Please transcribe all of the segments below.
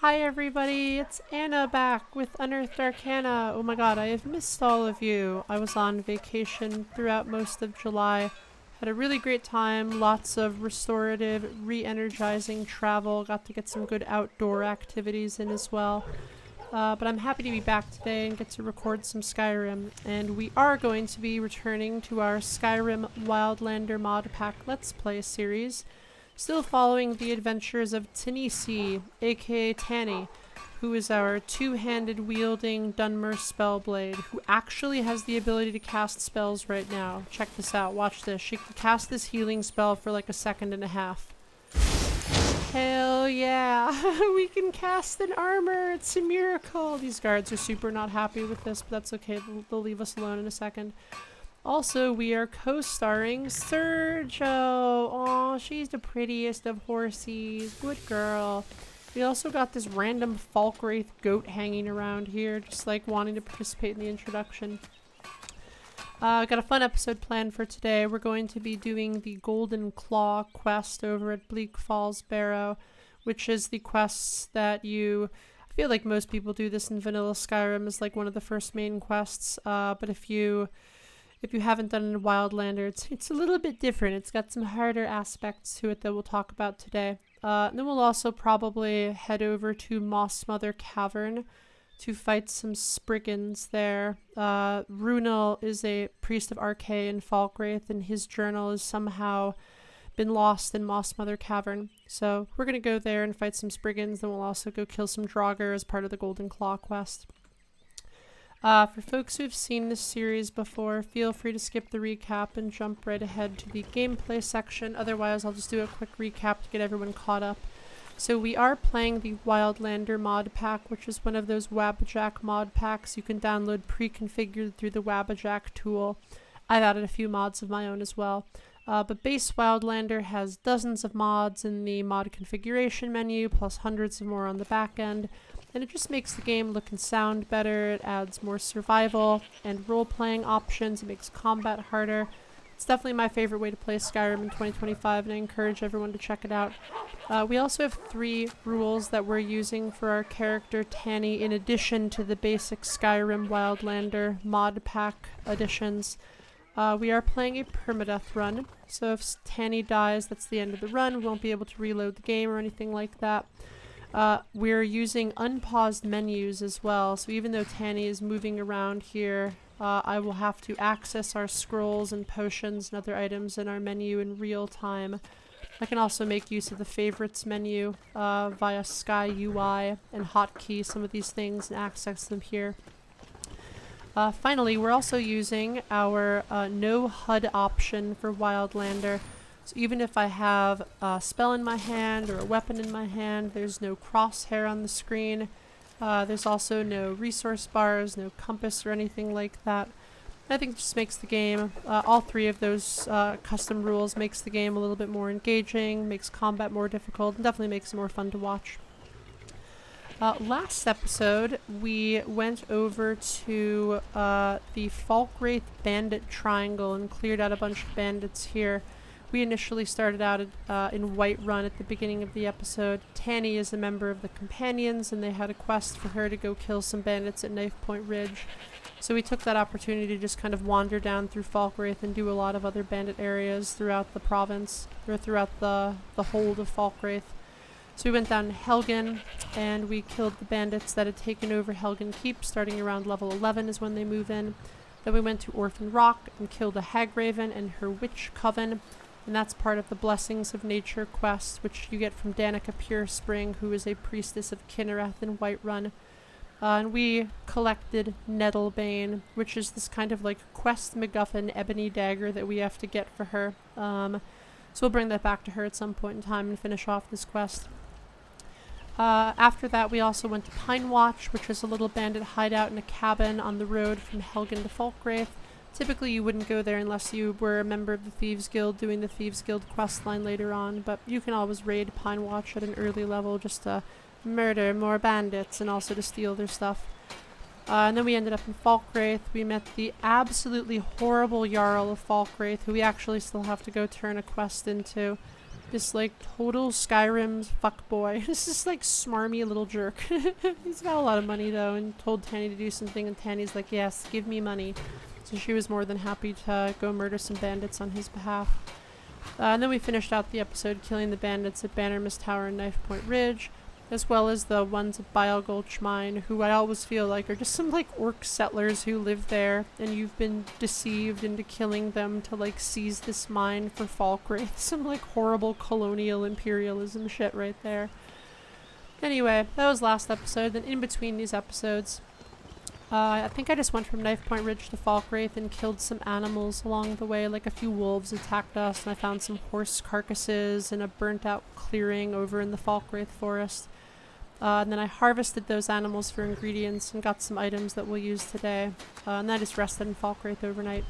Hi everybody, it's Anna back with Unearthed Arcana. Oh my god, I have missed all of you. I was on vacation throughout most of July. Had a really great time, lots of restorative, re-energizing travel, got to get some good outdoor activities in as well. But I'm happy to be back today and get to record some Skyrim. And we are going to be returning to our Skyrim Wildlander modpack Let's Play series. Still following the adventures of Taniesi, aka Tani, who is our two-handed wielding Dunmer Spellblade, who actually has the ability to cast spells right now. Check this out, watch this. She can cast this healing spell for like a second and a half. Hell yeah! We can cast an armor! It's a miracle! These guards are super not happy with this, but that's okay. They'll leave us alone in a second. Also, we are co-starring Sergio. Aw, she's the prettiest of horsies. Good girl. We also got this random Falkreath goat hanging around here, just like wanting to participate in the introduction. Got a fun episode planned for today. We're going to be doing the Golden Claw quest over at Bleak Falls Barrow, which is the quests that I feel like most people do this in vanilla Skyrim as like one of the first main quests, but if you haven't done it in Wildlander, it's a little bit different. It's got some harder aspects to it that we'll talk about today. And then we'll also probably head over to Mossmother Cavern to fight some spriggans there. Runel is a priest of Archay in Falkreath, and his journal has somehow been lost in Mossmother Cavern. So we're going to go there and fight some spriggans, then we'll also go kill some Draugr as part of the Golden Claw quest. For folks who've seen this series before, feel free to skip the recap and jump right ahead to the gameplay section. Otherwise, I'll just do a quick recap to get everyone caught up. So we are playing the Wildlander mod pack, which is one of those Wabbajack mod packs you can download pre-configured through the Wabbajack tool. I've added a few mods of my own as well. But base Wildlander has dozens of mods in the mod configuration menu, plus hundreds of more on the back end. And it just makes the game look and sound better. It adds more survival and role-playing options. It makes combat harder. It's definitely my favorite way to play Skyrim in 2025, and I encourage everyone to check it out. We also have 3 rules that we're using for our character Tani, in addition to the basic Skyrim Wildlander mod pack additions. We are playing a permadeath run, so if Tani dies, that's the end of the run. We won't be able to reload the game or anything like that. We're using unpaused menus as well, so even though Tani is moving around here, I will have to access our scrolls and potions and other items in our menu in real time. I can also make use of the favorites menu via SKYUI and hotkey some of these things and access them here. Finally, we're also using our no HUD option for Wildlander. So even if I have a spell in my hand or a weapon in my hand, there's no crosshair on the screen. There's also no resource bars, no compass or anything like that. I think it just makes the game, all 3 of those custom rules makes the game a little bit more engaging, makes combat more difficult, and definitely makes it more fun to watch. Last episode, we went over to the Falkreath bandit triangle and cleared out a bunch of bandits here. We initially started out in Whiterun at the beginning of the episode. Tani is a member of the Companions, and they had a quest for her to go kill some bandits at Knife Point Ridge. So we took that opportunity to just kind of wander down through Falkreath and do a lot of other bandit areas throughout the province, or throughout the hold of Falkreath. So we went down to Helgen, and we killed the bandits that had taken over Helgen Keep, starting around level 11 is when they move in. Then we went to Orphan Rock and killed a Hagraven and her witch coven. And that's part of the Blessings of Nature quest, which you get from Danica Purespring, who is a priestess of Kinnereth in Whiterun. And we collected Nettlebane, which is this kind of like quest MacGuffin ebony dagger that we have to get for her. So we'll bring that back to her at some point in time and finish off this quest. After that, we also went to Pine Watch, which is a little bandit hideout in a cabin on the road from Helgen to Falkreath. Typically, you wouldn't go there unless you were a member of the Thieves Guild doing the Thieves Guild quest line later on, but you can always raid Pine Watch at an early level just to murder more bandits and also to steal their stuff. And then we ended up in Falkreath. We met the absolutely horrible Jarl of Falkreath, who we actually still have to go turn a quest into. This, like, total Skyrim fuckboy. This is, like, smarmy little jerk. He's got a lot of money, though, and told Tanny to do something, and Tanny's like, yes, give me money. So she was more than happy to go murder some bandits on his behalf. And then we finished out the episode killing the bandits at Bannermas Tower and Knife Point Ridge, as well as the ones at Bile Gulch Mine, who I always feel like are just some, like, orc settlers who live there, and you've been deceived into killing them to, like, seize this mine for Falkreath. Some, like, horrible colonial imperialism shit right there. Anyway, that was last episode. Then in between these episodes, I think I just went from Knife Point Ridge to Falkreath and killed some animals along the way. Like, a few wolves attacked us, and I found some horse carcasses in a burnt-out clearing over in the Falkreath forest. And then I harvested those animals for ingredients and got some items that we'll use today. And then I just rested in Falkreath overnight.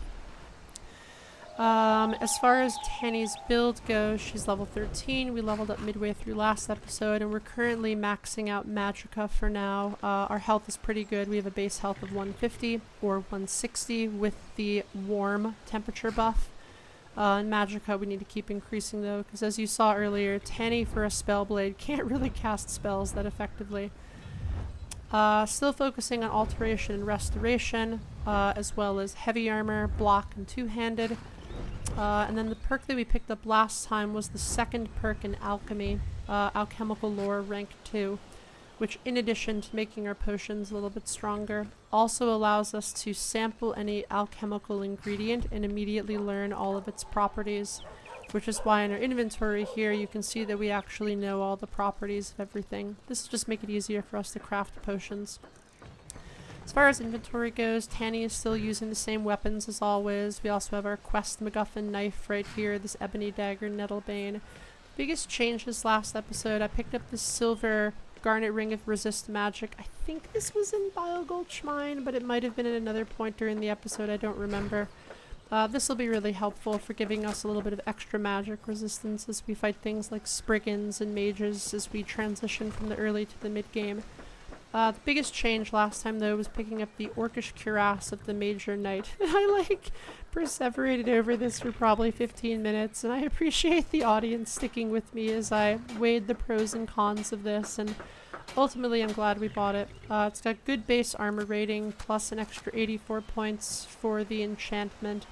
As far as Tanny's build goes, she's level 13. We leveled up midway through last episode, and we're currently maxing out Magicka for now. Our health is pretty good. We have a base health of 150 or 160 with the warm temperature buff. In Magicka, we need to keep increasing, though, because as you saw earlier, Tanny for a Spellblade can't really cast spells that effectively. Still focusing on Alteration and Restoration, as well as Heavy Armor, Block, and Two-Handed. And then the perk that we picked up last time was the second perk in Alchemy, Alchemical Lore rank 2, which, in addition to making our potions a little bit stronger, also allows us to sample any alchemical ingredient and immediately learn all of its properties, which is why in our inventory here you can see that we actually know all the properties of everything. This will just make it easier for us to craft potions. As far as inventory goes, Tanny is still using the same weapons as always. We also have our quest MacGuffin knife right here, this ebony dagger Nettlebane. Biggest change this last episode, I picked up this silver garnet ring of resist magic. I think this was in Bile Gulch Mine, but it might have been at another point during the episode, I don't remember. This will be really helpful for giving us a little bit of extra magic resistance as we fight things like spriggans and mages as we transition from the early to the mid-game. The biggest change last time, though, was picking up the Orcish cuirass of the Major Knight. I, perseverated over this for probably 15 minutes, and I appreciate the audience sticking with me as I weighed the pros and cons of this, and ultimately I'm glad we bought it. It's got good base armor rating, plus an extra 84 points for the enchantment,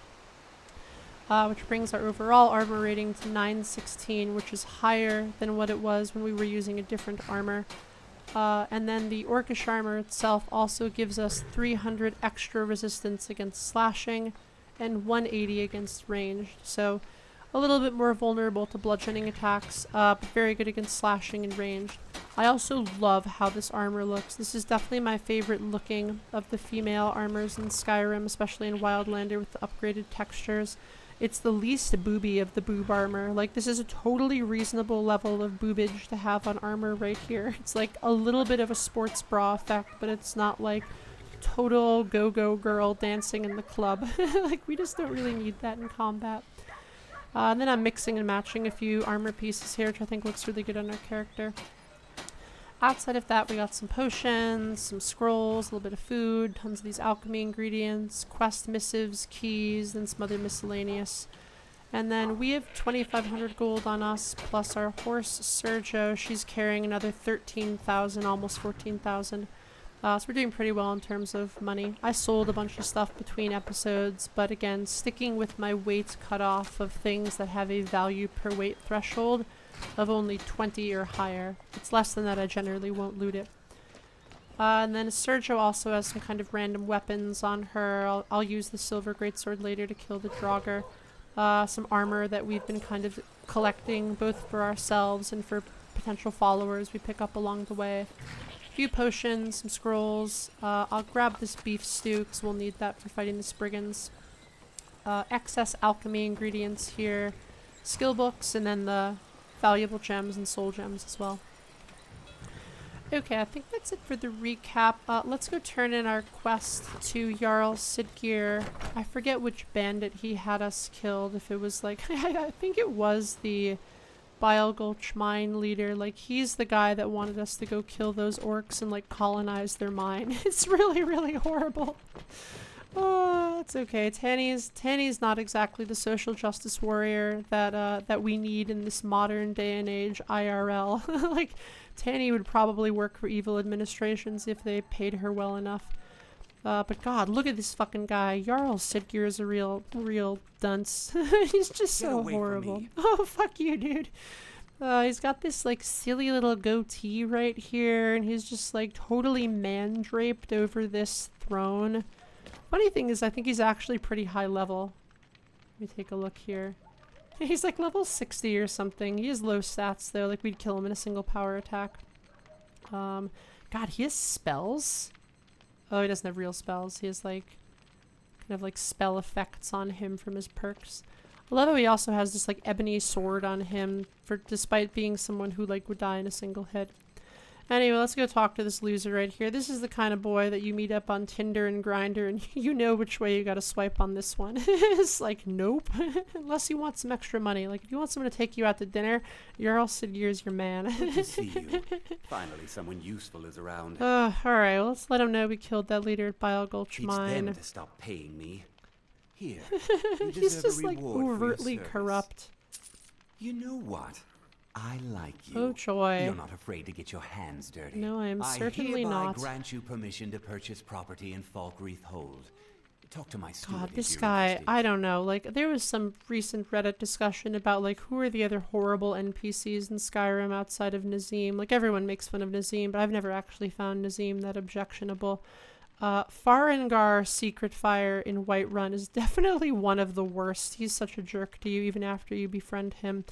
which brings our overall armor rating to 916, which is higher than what it was when we were using a different armor. And then the Orcish armor itself also gives us 300 extra resistance against slashing and 180 against ranged, so a little bit more vulnerable to bludgeoning attacks, but very good against slashing and ranged. I also love how this armor looks. This is definitely my favorite looking of the female armors in Skyrim, especially in Wildlander with the upgraded textures. It's the least booby of the boob armor. Like, this is a totally reasonable level of boobage to have on armor right here. It's like a little bit of a sports bra effect, but it's not like total go-go girl dancing in the club. Like, we just don't really need that in combat. And then I'm mixing and matching a few armor pieces here, which I think looks really good on our character. Outside of that, we got some potions, some scrolls, a little bit of food, tons of these alchemy ingredients, quest missives, keys, and some other miscellaneous. And then we have 2,500 gold on us, plus our horse, Sergio. She's carrying another 13,000, almost 14,000. So we're doing pretty well in terms of money. I sold a bunch of stuff between episodes, but again, sticking with my weight cutoff of things that have a value per weight threshold of only 20 or higher. If it's less than that, I generally won't loot it. And then Sergio also has some kind of random weapons on her. I'll use the silver greatsword later to kill the Draugr. Some armor that we've been kind of collecting both for ourselves and for potential followers we pick up along the way. A few potions, some scrolls. I'll grab this beef stew because we'll need that for fighting the spriggans. Excess alchemy ingredients here. Skill books, and then the valuable gems and soul gems as well. Okay, I think that's it for the recap. Let's go turn in our quest to Jarl Siggeir. I forget which bandit he had us killed. If it was like, I think it was the Bile Gulch mine leader. Like, he's the guy that wanted us to go kill those orcs and like colonize their mine. It's really, really horrible. Oh, that's okay. Tanny's not exactly the social justice warrior that we need in this modern day and age IRL. Like, Tanny would probably work for evil administrations if they paid her well enough. But God, look at this fucking guy. Jarl Siggeir is a real dunce. He's just so horrible. Oh, fuck you, dude. He's got this like silly little goatee right here, and he's just like totally man-draped over this throne. Funny thing is, I think he's actually pretty high level. Let me take a look here. He's like level 60 or something. He has low stats though, like we'd kill him in a single power attack. God, he has spells? Oh, he doesn't have real spells. He has like kind of like spell effects on him from his perks. I love how he also has this like ebony sword on him for despite being someone who like would die in a single hit. Anyway, let's go talk to this loser right here. This is the kind of boy that you meet up on Tinder and Grindr and you know which way you gotta swipe on this one. It's like, nope. Unless you want some extra money. Like, if you want someone to take you out to dinner, Jarl Siggeir's your man. Good to see you. Finally, someone useful is around. Alright, well, let's let him know we killed that leader at Bile Gulch Mine. Teach them to stop paying me. Here, he's just like overtly corrupt. You know what? I like you. Oh joy. You're not afraid to get your hands dirty. No, I am certainly not. I grant you permission to purchase property in Falkreath Hold. Talk to my steward. God, this guy, I don't know. Like, there was some recent Reddit discussion about, like, who are the other horrible NPCs in Skyrim outside of Nazim. Like, everyone makes fun of Nazim, but I've never actually found Nazim that objectionable. Farengar Secret Fire in Whiterun is definitely one of the worst. He's such a jerk to you even after you befriend him.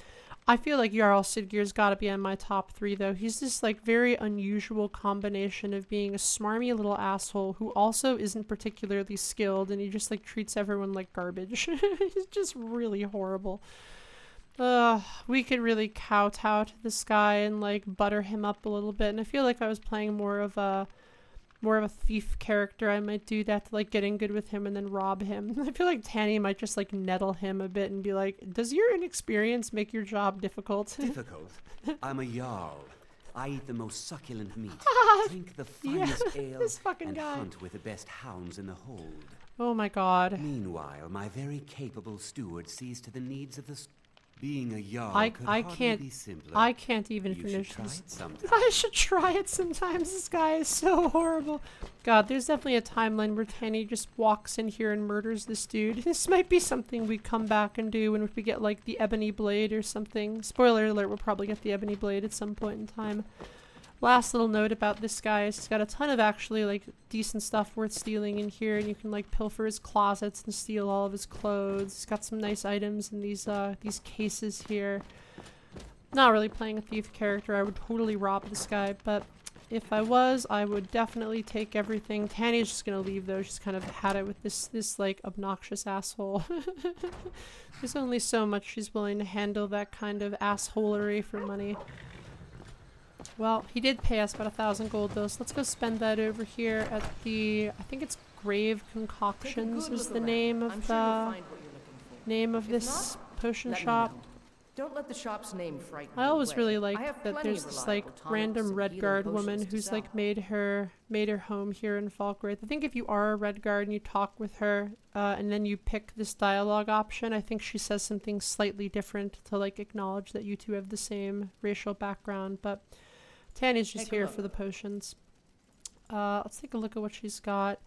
I feel like Jarl Siggeir's gotta be on my top 3 though. He's this like very unusual combination of being a smarmy little asshole who also isn't particularly skilled, and he just like treats everyone like garbage. He's just really horrible. We could really kowtow to this guy and like butter him up a little bit, and I feel like if I was playing more of a thief character, I might do that to like get in good with him and then rob him. I feel like Tanny might just like nettle him a bit and be like, does your inexperience make your job difficult? Difficult? I'm a Jarl. I eat the most succulent meat, drink the finest ale, and hunt with the best hounds in the hold. Oh my god. Meanwhile, my very capable steward sees to the needs of the... Being a Jarl I can't be simpler. I can't even finish this. I should try it sometimes. This guy is so horrible. God, there's definitely a timeline where Tanny just walks in here and murders this dude. This might be something we come back and do when we get like the Ebony Blade or something. Spoiler alert, we'll probably get the Ebony Blade at some point in time. Last little note about this guy is he's got a ton of actually like decent stuff worth stealing in here, and you can like pilfer his closets and steal all of his clothes. He's got some nice items in these cases here. Not really playing a thief character. I would totally rob this guy, but if I was, I would definitely take everything. Tanny's just gonna leave though. She's kind of had it with this like obnoxious asshole. There's only so much she's willing to handle that kind of assholery for money. Well, he did pay us about 1,000 gold though, so let's go spend that over here at the, I think it's Grave Concoctions is the name of this potion shop. Don't let the shop's name frighten you. I always really like that there's this like random Redguard woman who's like made her home here in Falkreath. I think if you are a Redguard and you talk with her and then you pick this dialogue option, I think she says something slightly different to like acknowledge that you two have the same racial background, but Tanny's just here for the potions. Let's take a look at what she's got.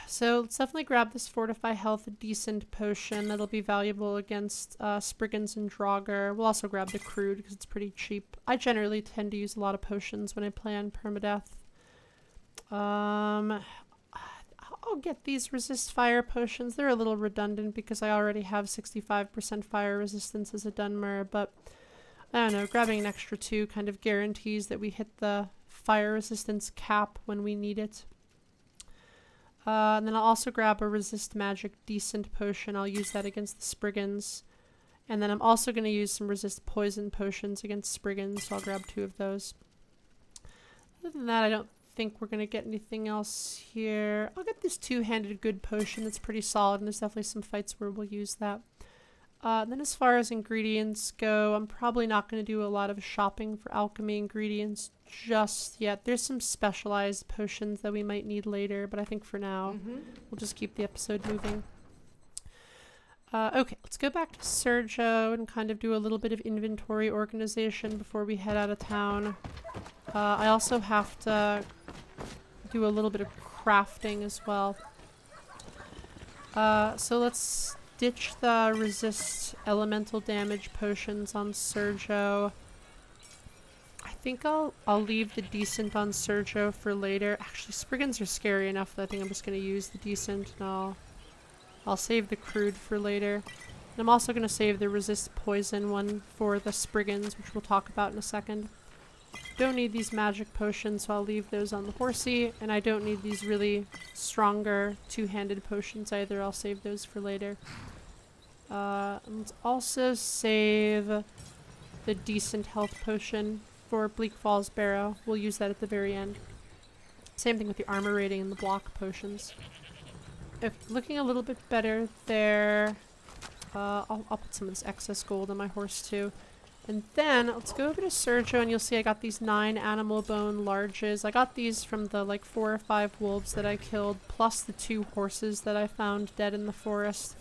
So let's definitely grab this Fortify Health Decent potion. That'll be valuable against Spriggans and Draugr. We'll also grab the Crude because it's pretty cheap. I generally tend to use a lot of potions when I play on Permadeath. I'll get these Resist Fire potions. They're a little redundant because I already have 65% fire resistance as a Dunmer, but I don't know, grabbing an extra 2 kind of guarantees that we hit the fire resistance cap when we need it. And then I'll also grab a Resist Magic Decent potion. I'll use that against the Spriggans. And then I'm also going to use some Resist Poison potions against Spriggans, so I'll grab 2 of those. Other than that, I don't think we're going to get anything else here. I'll get this 2-handed good potion that's pretty solid, and there's definitely some fights where we'll use that. Then as far as ingredients go, I'm probably not going to do a lot of shopping for alchemy ingredients just yet. There's some specialized potions that we might need later, but I think for now, we'll just keep the episode moving. Okay, let's go back to Sergio and kind of do a little bit of inventory organization before we head out of town. I also have to do a little bit of crafting as well. So let's ditch the resist elemental damage potions on Sergio. I think I'll leave the decent on Sergio for later. Actually, spriggans are scary enough that I think I'm just going to use the decent, and I'll save the crude for later. And I'm also going to save the resist poison one for the spriggans, which we'll talk about in a second. Don't need these magic potions, so I'll leave those on the horsey, and I don't need these really stronger two-handed potions either. I'll save those for later. And let's also save the decent health potion for Bleak Falls Barrow. We'll use that at the very end. Same thing with the armor rating and the block potions. Okay, looking a little bit better there. I'll put some of this excess gold on my horse too. And then let's go over to Sergio, and you'll see I got these 9 animal bone larges. I got these from the like 4 or 5 wolves that I killed, plus the 2 horses that I found dead in the forest.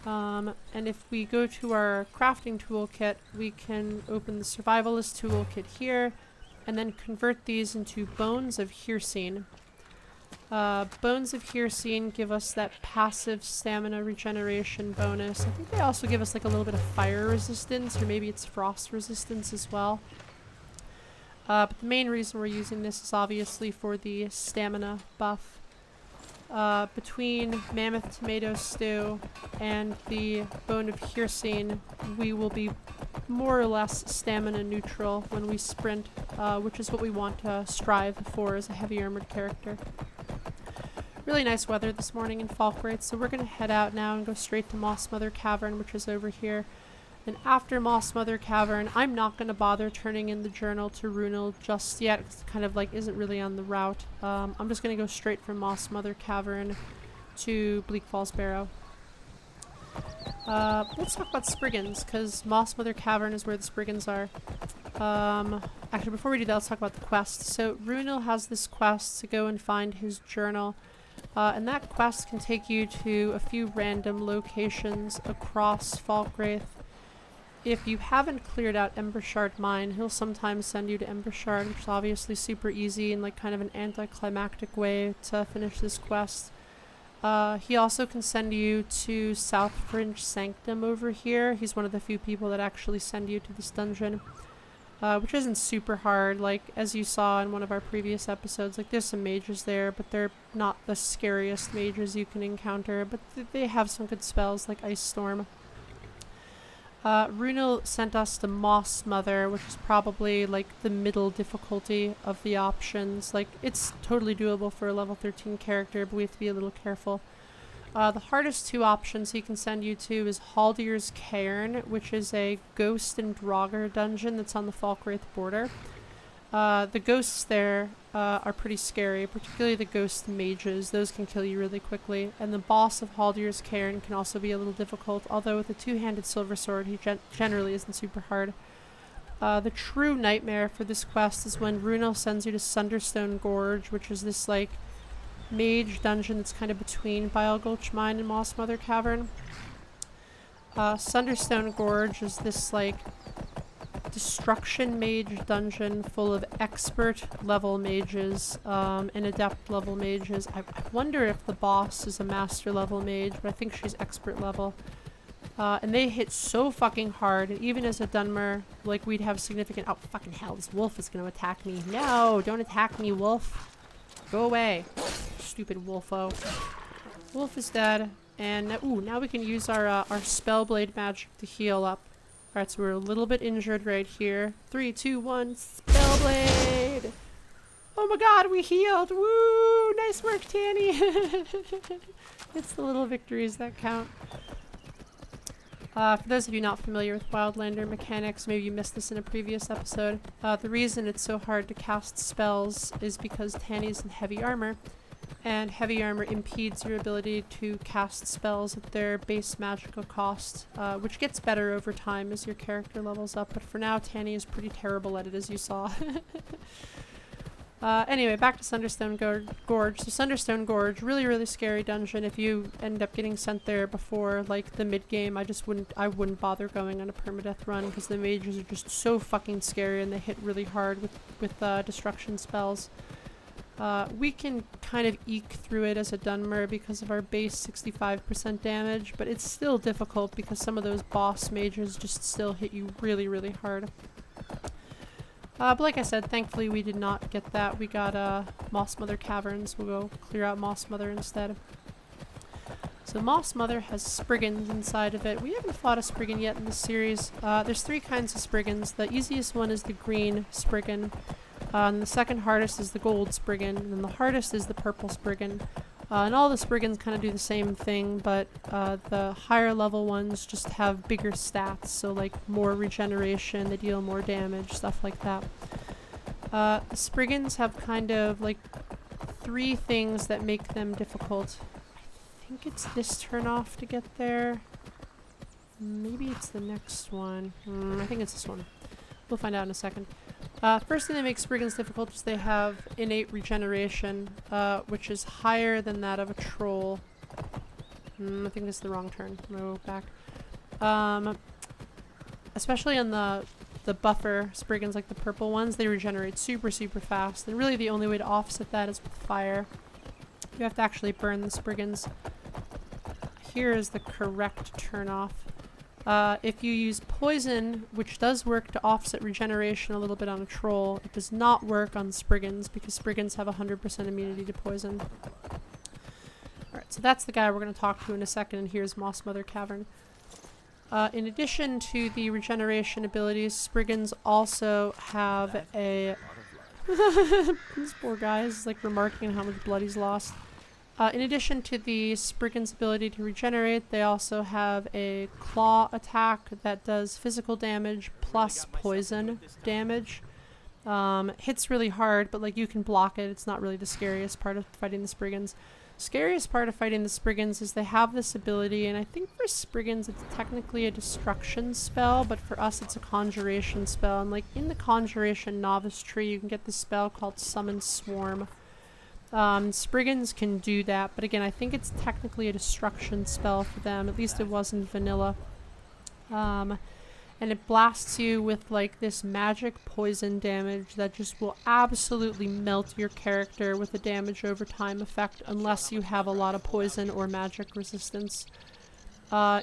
And if we go to our crafting toolkit, we can open the survivalist toolkit here, and then convert these into bones of Hircine. Bones of Hircine give us that passive stamina regeneration bonus. I think they also give us like a little bit of fire resistance, or maybe it's frost resistance as well. But the main reason we're using this is obviously for the stamina buff. Between Mammoth Tomato Stew and the Bone of Hircine, we will be more or less stamina neutral when we sprint, which is what we want to strive for as a heavy armored character. Really nice weather this morning in Falkreath, so we're going to head out now and go straight to Mossmother Cavern, which is over here. And after Mossmother Cavern, I'm not going to bother turning in the journal to Runel just yet. It kind of like isn't really on the route. I'm just going to go straight from Mossmother Cavern to Bleak Falls Barrow. Let's talk about spriggans, because Mossmother Cavern is where the spriggans are. Actually, before we do that, let's talk about the quest. So Runel has this quest to go and find his journal. And that quest can take you to a few random locations across Falkreath. If you haven't cleared out Embershard Mine, he'll sometimes send you to Embershard, which is obviously super easy and like kind of an anticlimactic way to finish this quest. He also can send you to South Fringe Sanctum over here. He's one of the few people that actually send you to this dungeon. Which isn't super hard, like as you saw in one of our previous episodes. Like there's some mages there, but they're not the scariest mages you can encounter, but they have some good spells like Ice Storm. Runel sent us to Mossmother, which is probably like the middle difficulty of the options. Like it's totally doable for a level 13 character, but we have to be a little careful. The hardest 2 options he can send you to is Haldyr's Cairn, which is a ghost and Draugr dungeon that's on the Falkreath border. The ghosts there are pretty scary, particularly the ghost mages. Those can kill you really quickly. And the boss of Haldyr's Cairn can also be a little difficult, although with a 2-handed silver sword he generally isn't super hard. The true nightmare for this quest is when Runel sends you to Sunderstone Gorge, which is this like mage dungeon that's kind of between Bile Gulch Mine and Mossmother Cavern. Sunderstone Gorge is this like destruction mage dungeon full of expert level mages and adept level mages. I wonder if the boss is a master level mage, but I think she's expert level. And they hit so fucking hard, and even as a Dunmer, like we'd have significant— oh fucking hell, this wolf is gonna attack me. No, don't attack me, wolf. Go away. Stupid wolfo. Wolf is dead, and ooh, now we can use our Spellblade magic to heal up. Alright, so we're a little bit injured right here. 3, 2, 1, Spellblade! Oh my god, we healed! Woo! Nice work, Tanny! It's the little victories that count. For those of you not familiar with Wildlander mechanics, maybe you missed this in a previous episode, the reason it's so hard to cast spells is because Tanny's in heavy armor, And heavy armor impedes your ability to cast spells at their base magical cost, which gets better over time as your character levels up, but for now Tani is pretty terrible at it, as you saw. Anyway, back to Sunderstone Gorge. So Sunderstone Gorge, really scary dungeon. If you end up getting sent there before like the mid game, I wouldn't bother going on a permadeath run because the mages are just so fucking scary and they hit really hard with destruction spells. We can kind of eke through it as a Dunmer because of our base 65% damage, but it's still difficult because some of those boss mages just still hit you really hard. But like I said, thankfully we did not get that. We got Moss Mother Caverns. We'll go clear out Moss Mother instead. So Moss Mother has spriggans inside of it. We haven't fought a spriggan yet in this series. There's 3 kinds of spriggans. The easiest one is the green spriggan. And the second hardest is the gold spriggan. And then the hardest is the purple spriggan. And all the spriggans kind of do the same thing, but the higher level ones just have bigger stats, so like more regeneration, they deal more damage, stuff like that. The spriggans have kind of like 3 things that make them difficult. I think it's this turn off to get there. Maybe it's the next one. I think it's this one. We'll find out in a second. First thing that makes spriggans difficult is they have innate regeneration, which is higher than that of a troll. I think this is the wrong turn. No, back. Especially on the buffer spriggans, like the purple ones, they regenerate super fast. And really the only way to offset that is with fire. You have to actually burn the spriggans. Here is the correct turn off. If you use poison, which does work to offset regeneration a little bit on a troll, it does not work on spriggans because spriggans have 100% immunity to poison. Alright, so that's the guy we're going to talk to in a second, and here's Moss Mother Cavern. In addition to the regeneration abilities, spriggans also have a... This poor guy is like remarking on how much blood he's lost. In addition to the Spriggan's ability to regenerate, they also have a claw attack that does physical damage plus poison damage. Hits really hard, but like you can block it. It's not really the scariest part of fighting the Spriggans. Scariest part of fighting the Spriggans is they have this ability, and I think for Spriggans it's technically a destruction spell, but for us it's a conjuration spell. And like in the conjuration novice tree, you can get this spell called Summon Swarm. Spriggans can do that, but again, I think it's technically a destruction spell for them. At least it was in vanilla. And it blasts you with like this magic poison damage that just will absolutely melt your character with a damage over time effect unless you have a lot of poison or magic resistance.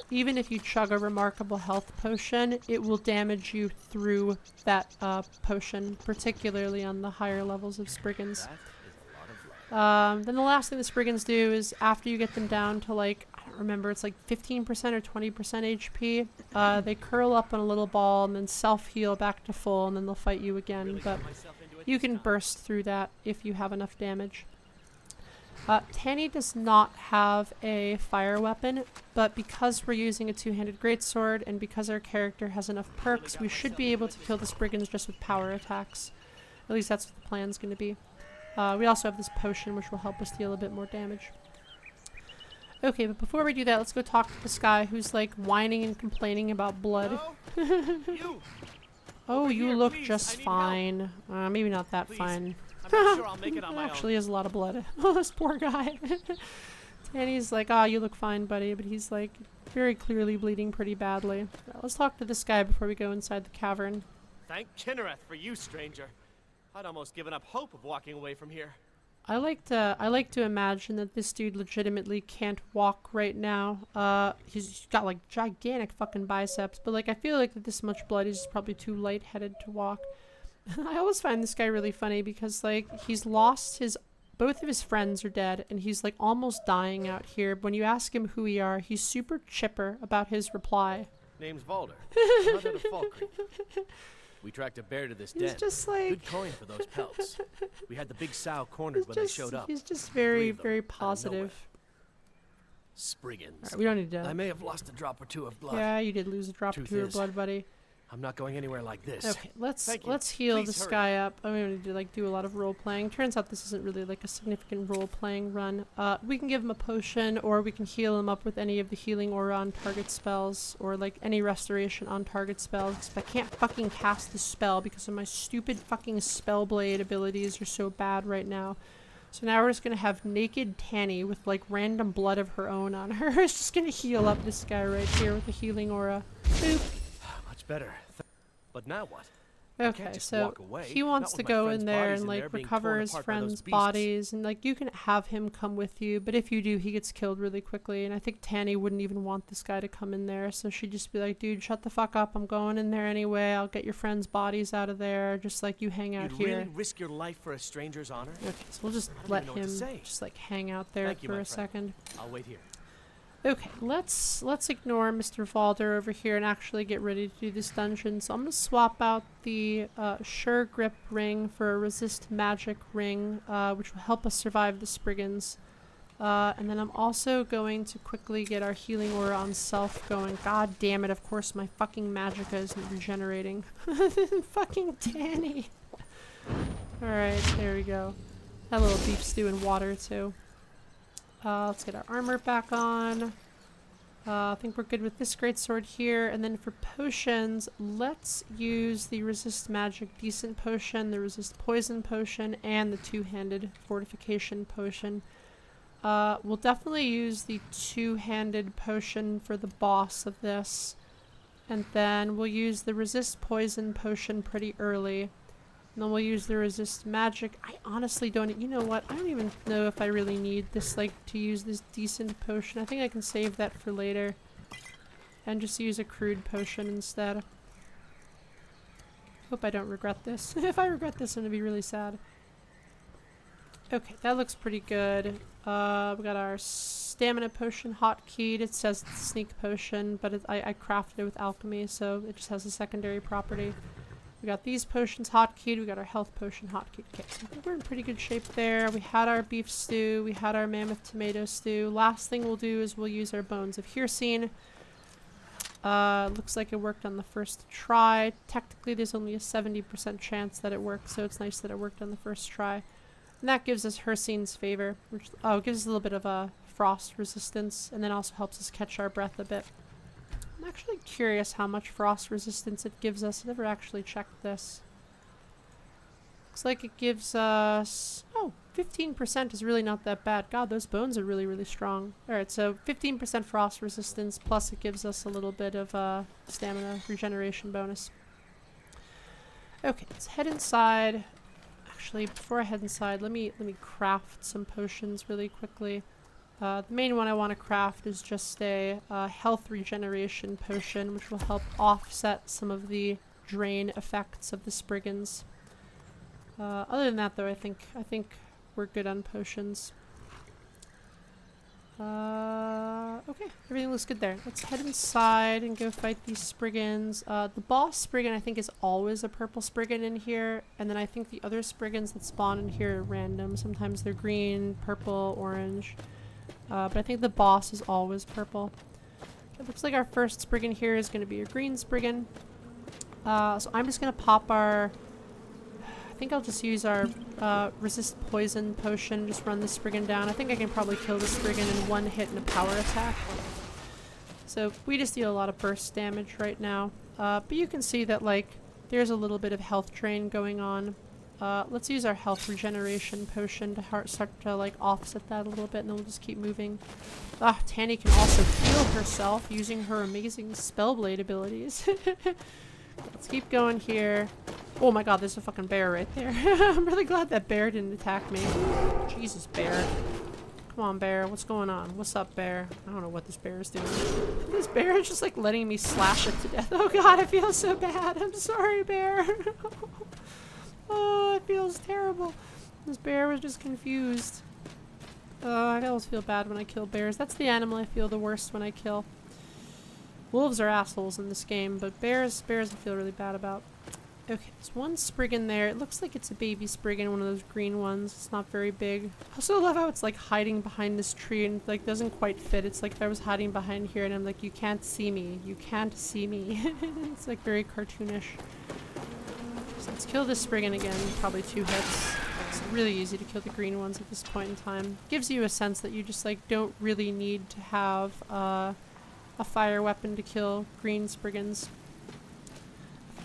Even if you chug a remarkable health potion, it will damage you through that potion, particularly on the higher levels of Spriggans. Then the last thing the Spriggans do is after you get them down to like, I don't remember, it's like 15% or 20% HP, they curl up in a little ball and then self-heal back to full, and then they'll fight you again, but you can burst through that if you have enough damage. Tani does not have a fire weapon, but because we're using a two-handed greatsword and because our character has enough perks, we should be able to kill the Spriggans just with power attacks. At least that's what the plan's going to be. We also have this potion which will help us deal a bit more damage. Okay, but before we do that, let's go talk to this guy who's like whining and complaining about blood. Oh, you look just fine. Maybe not that fine. I'm not sure I'll make it on my Actually has a lot of blood. Oh, this poor guy. Tani's like, you look fine, buddy, but he's like very clearly bleeding pretty badly. Let's talk to this guy before we go inside the cavern. Thank Kinnereth for you, stranger. I'd almost given up hope of walking away from here. I like to imagine that this dude legitimately can't walk right now. He's got like gigantic fucking biceps, but like I feel like with this much blood he's probably too lightheaded to walk. I always find this guy really funny because like he's lost both of his friends are dead and he's like almost dying out here. But when you ask him who we are, he's super chipper about his reply. Name's Valder. Out of Falkreath. We tracked a bear to this den. He's just like... Good coin for those pelts. We had the big sow cornered when they showed up. He's just very, very positive. Spriggans. Right, we don't need to... I may have lost a drop or two of blood. Yeah, you did lose a drop or two of blood, buddy. I'm not going anywhere like this. Okay, let's Thank you. heal Please this hurry. guy up. I'm going to do a lot of role playing. Turns out this isn't really like a significant role playing run. We can give him a potion, or we can heal him up with any of the healing aura on target spells, or like any restoration on target spells. Because I can't fucking cast the spell because of my stupid fucking spellblade abilities are so bad right now. So now we're just gonna have naked Tani with like random blood of her own on her. It's just gonna heal up this guy right here with the healing aura. Boop. Much better. But now what? Okay, just so walk away, he wants not to with my go friends' in there bodies and in like there being recover torn his apart by those friends' beasts. bodies, and like you can have him come with you, but if you do, he gets killed really quickly. And I think Tani wouldn't even want this guy to come in there, so she'd just be like, "Dude, shut the fuck up! I'm going in there anyway. I'll get your friends' bodies out of there. Just like you hang out You'd here." really risk your life for a stranger's honor? Okay, so we'll just I don't let even know what to him say. just like hang out there Thank you, for my a friend. second. I'll wait here. Okay, let's ignore Mr. Valder over here and actually get ready to do this dungeon. So I'm gonna swap out the Sure Grip ring for a Resist Magic ring, which will help us survive the Spriggans. And then I'm also going to quickly get our healing aura on self going. God damn it! Of course my fucking magicka isn't regenerating. Fucking Tani. All right, there we go. Had a little beef stew and water too. Let's get our armor back on. I think we're good with this greatsword here. And then for potions, let's use the Resist Magic Decent Potion, the Resist Poison Potion, and the two-handed Fortification Potion. We'll definitely use the two-handed potion for the boss of this. And then we'll use the Resist Poison Potion pretty early. And then we'll use the Resist Magic. I honestly don't... You know what? I don't even know if I really need this, like, to use this decent potion. I think I can save that for later. And just use a crude potion instead. Hope I don't regret this. If I regret this, I'm gonna be really sad. Okay, that looks pretty good. We got our stamina potion hotkeyed. It says it's sneak potion, but I crafted it with alchemy, so it just has a secondary property. We got these potions hotkeyed. We got our health potion hotkeyed. Okay, so I think we're in pretty good shape there. We had our beef stew. We had our mammoth tomato stew. Last thing we'll do is we'll use our bones of Hircine. Looks like it worked on the first try. Technically, there's only a 70% chance that it worked, so it's nice that it worked on the first try. And that gives us Hircine's favor, which it gives us a little bit of a frost resistance, and then also helps us catch our breath a bit. I'm actually curious how much frost resistance it gives us. I never actually checked this. Looks like it gives us... Oh, 15% is really not that bad. God, those bones are really, really strong. Alright, so 15% frost resistance, plus it gives us a little bit of stamina regeneration bonus. Okay, let's head inside. Actually, before I head inside, let me craft some potions really quickly. The main one I want to craft is just a health regeneration potion, which will help offset some of the drain effects of the Spriggans. Other than that, though, I think we're good on potions. Okay, everything looks good there. Let's head inside and go fight these Spriggans. The boss Spriggan, I think, is always a purple Spriggan in here, and then I think the other Spriggans that spawn in here are random. Sometimes they're green, purple, orange. But I think the boss is always purple. It looks like our first Spriggan here is going to be a green Spriggan. So I'm just going to pop our... I think I'll just use our resist poison potion, just run the Spriggan down. I think I can probably kill the Spriggan in one hit and a power attack. So we just deal a lot of burst damage right now. But you can see that, like, there's a little bit of health drain going on. Let's use our health regeneration potion to start to like offset that a little bit, and then we'll just keep moving. Tani can also heal herself using her amazing Spellblade abilities. Let's keep going here. Oh my god, there's a fucking bear right there. I'm really glad that bear didn't attack me. Jesus, bear. Come on, bear. What's going on? What's up, bear? I don't know what this bear is doing. This bear is just like letting me slash it to death. Oh god, I feel so bad. I'm sorry, bear. Oh, it feels terrible. This bear was just confused. I always feel bad when I kill bears. That's the animal I feel the worst when I kill. Wolves are assholes in this game, but bears I feel really bad about. Okay, there's one spriggan there. It looks like it's a baby spriggan, one of those green ones. It's not very big. I also love how it's like hiding behind this tree and like doesn't quite fit. It's like if I was hiding behind here and I'm like, you can't see me. You can't see me. It's like very cartoonish. So let's kill this spriggan again. Probably 2 hits. It's really easy to kill the green ones at this point in time. Gives you a sense that you just like don't really need to have a fire weapon to kill green spriggans.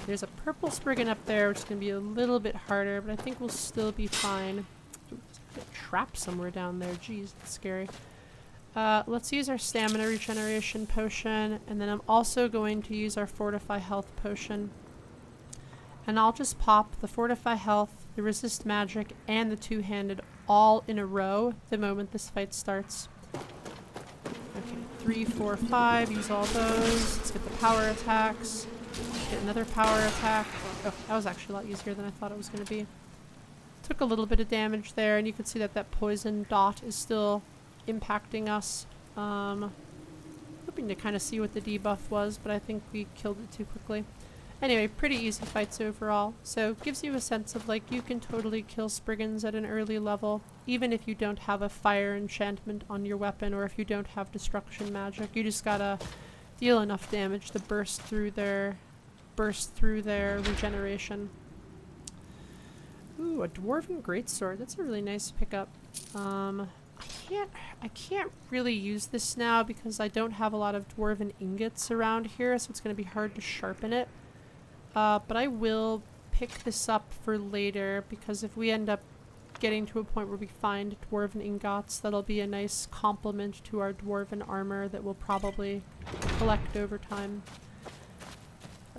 There's a purple spriggan up there, which is going to be a little bit harder, but I think we'll still be fine. Ooh, there's a trap somewhere down there. Jeez, that's scary. Let's use our stamina regeneration potion, and then I'm also going to use our fortify health potion. And I'll just pop the fortify health, the resist magic, and the two-handed all in a row the moment this fight starts. Okay, 3, 4, 5. Use all those. Let's get the power attacks. Get another power attack. Oh, that was actually a lot easier than I thought it was going to be. Took a little bit of damage there, and you can see that that poison dot is still impacting us. Hoping to kind of see what the debuff was, but I think we killed it too quickly. Anyway, pretty easy fights overall. So gives you a sense of like you can totally kill spriggans at an early level, even if you don't have a fire enchantment on your weapon or if you don't have destruction magic. You just gotta deal enough damage to burst through their regeneration. Ooh, a dwarven greatsword. That's a really nice pickup. I can't really use this now because I don't have a lot of dwarven ingots around here, so it's going to be hard to sharpen it. But I will pick this up for later because if we end up getting to a point where we find dwarven ingots, that'll be a nice complement to our dwarven armor that we'll probably collect over time.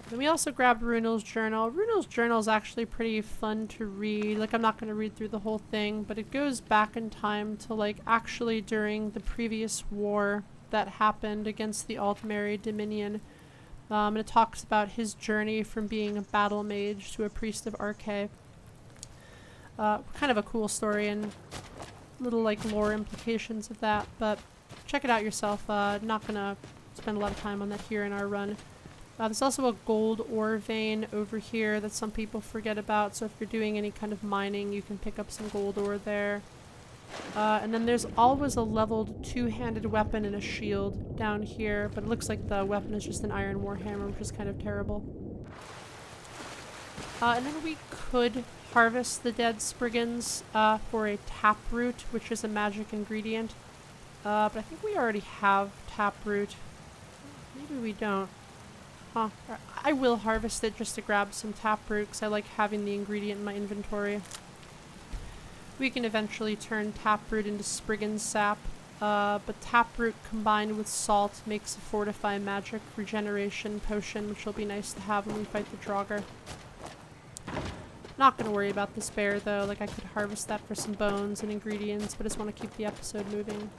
Then we also grabbed Runel's journal. Runel's journal is actually pretty fun to read. Like, I'm not going to read through the whole thing, but it goes back in time to like actually during the previous war that happened against the Altmeri Dominion. And it talks about his journey from being a battle mage to a priest of Arkay. Kind of a cool story and little like lore implications of that, but check it out yourself. Not gonna spend a lot of time on that here in our run. There's also a gold ore vein over here that some people forget about, so if you're doing any kind of mining you can pick up some gold ore there. And then there's always a leveled two-handed weapon and a shield down here, but it looks like the weapon is just an iron warhammer, which is kind of terrible. And then we could harvest the dead spriggans for a taproot, which is a magic ingredient. But I think we already have taproot. Maybe we don't. Huh. I will harvest it just to grab some taproot because I like having the ingredient in my inventory. We can eventually turn taproot into spriggan sap, but taproot combined with salt makes a fortify magic regeneration potion, which will be nice to have when we fight the Draugr. Not gonna worry about this bear though, like I could harvest that for some bones and ingredients, but I just want to keep the episode moving.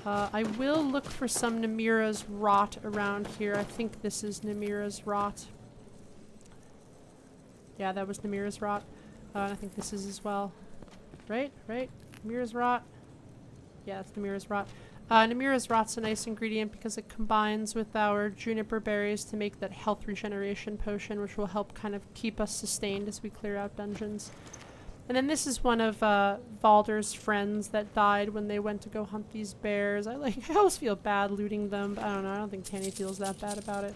I will look for some Namira's rot around here. I think this is Namira's rot. Yeah, that was Namira's rot. I think this is as well. Right? Namira's rot? Yeah, it's Namira's rot. Namira's rot's a nice ingredient because it combines with our juniper berries to make that health regeneration potion, which will help kind of keep us sustained as we clear out dungeons. And then this is one of Valder's friends that died when they went to go hunt these bears. I always feel bad looting them, but I don't know, I don't think Tani feels that bad about it.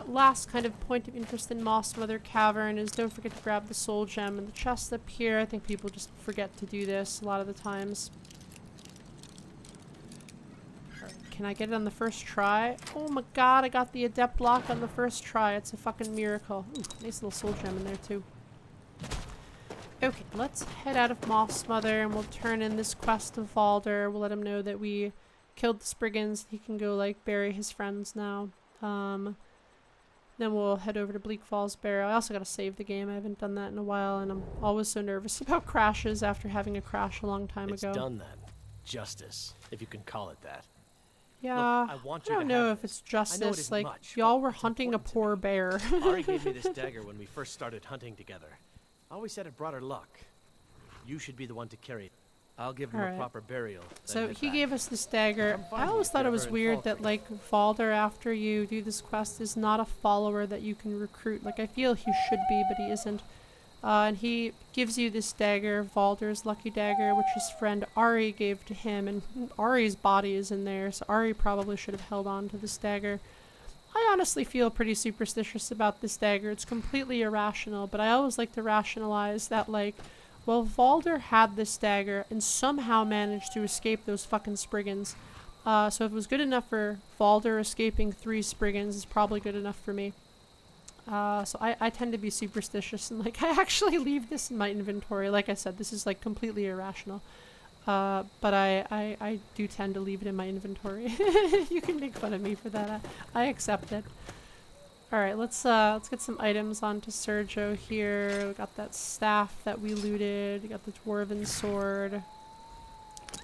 Last kind of point of interest in Moss Mother Cavern is don't forget to grab the soul gem in the chest up here. I think people just forget to do this a lot of the times. Can I get it on the first try? Oh my god, I got the adept lock on the first try. It's a fucking miracle. Ooh, nice little soul gem in there too. Okay, let's head out of Moss Mother and we'll turn in this quest of Valder. We'll let him know that we killed the spriggans. He can go like bury his friends now. Then we'll head over to Bleak Falls Barrow. I also gotta save the game. I haven't done that in a while and I'm always so nervous about crashes after having a crash a long time ago. It's done then. Justice, if you can call it that. Yeah, Look, I don't know if it's justice. Like, y'all were hunting a poor bear. Ari gave me this dagger when we first started hunting together. I always said it brought her luck. You should be the one to carry it. I'll give him a proper burial. So he gave us this dagger. I always thought it was weird that like Falder, after you do this quest, is not a follower that you can recruit. Like I feel he should be, but he isn't. And he gives you this dagger, Valder's lucky dagger, which his friend Ari gave to him, and Ari's body is in there, so Ari probably should have held on to this dagger. I honestly feel pretty superstitious about this dagger. It's completely irrational, but I always like to rationalize that, like, well, Valder had this dagger and somehow managed to escape those fucking spriggans. So if it was good enough for Valder escaping 3 spriggans, it's probably good enough for me. So I tend to be superstitious and like I actually leave this in my inventory. Like I said, this is like completely irrational. But I do tend to leave it in my inventory. You can make fun of me for that. I accept it. Alright, let's get some items onto Sergio here. We got that staff that we looted. We got the dwarven sword.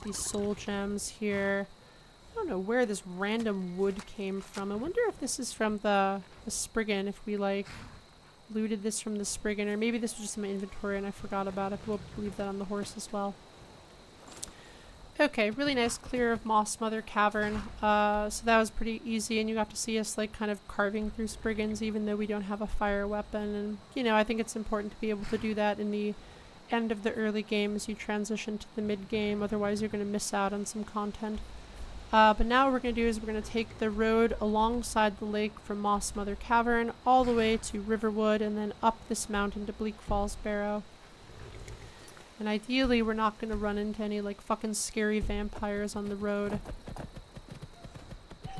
These soul gems here. I don't know where this random wood came from. I wonder if this is from the spriggan, if we like looted this from the spriggan, or maybe this was just in my inventory and I forgot about it. We'll leave that on the horse as well. Okay, really nice clear of Moss Mother Cavern. So that was pretty easy, and you got to see us like kind of carving through spriggans even though we don't have a fire weapon. And you know, I think it's important to be able to do that in the end of the early game as you transition to the mid game, otherwise you're going to miss out on some content. But now what we're going to do is we're going to take the road alongside the lake from Moss Mother Cavern all the way to Riverwood and then up this mountain to Bleak Falls Barrow. And ideally we're not going to run into any like fucking scary vampires on the road.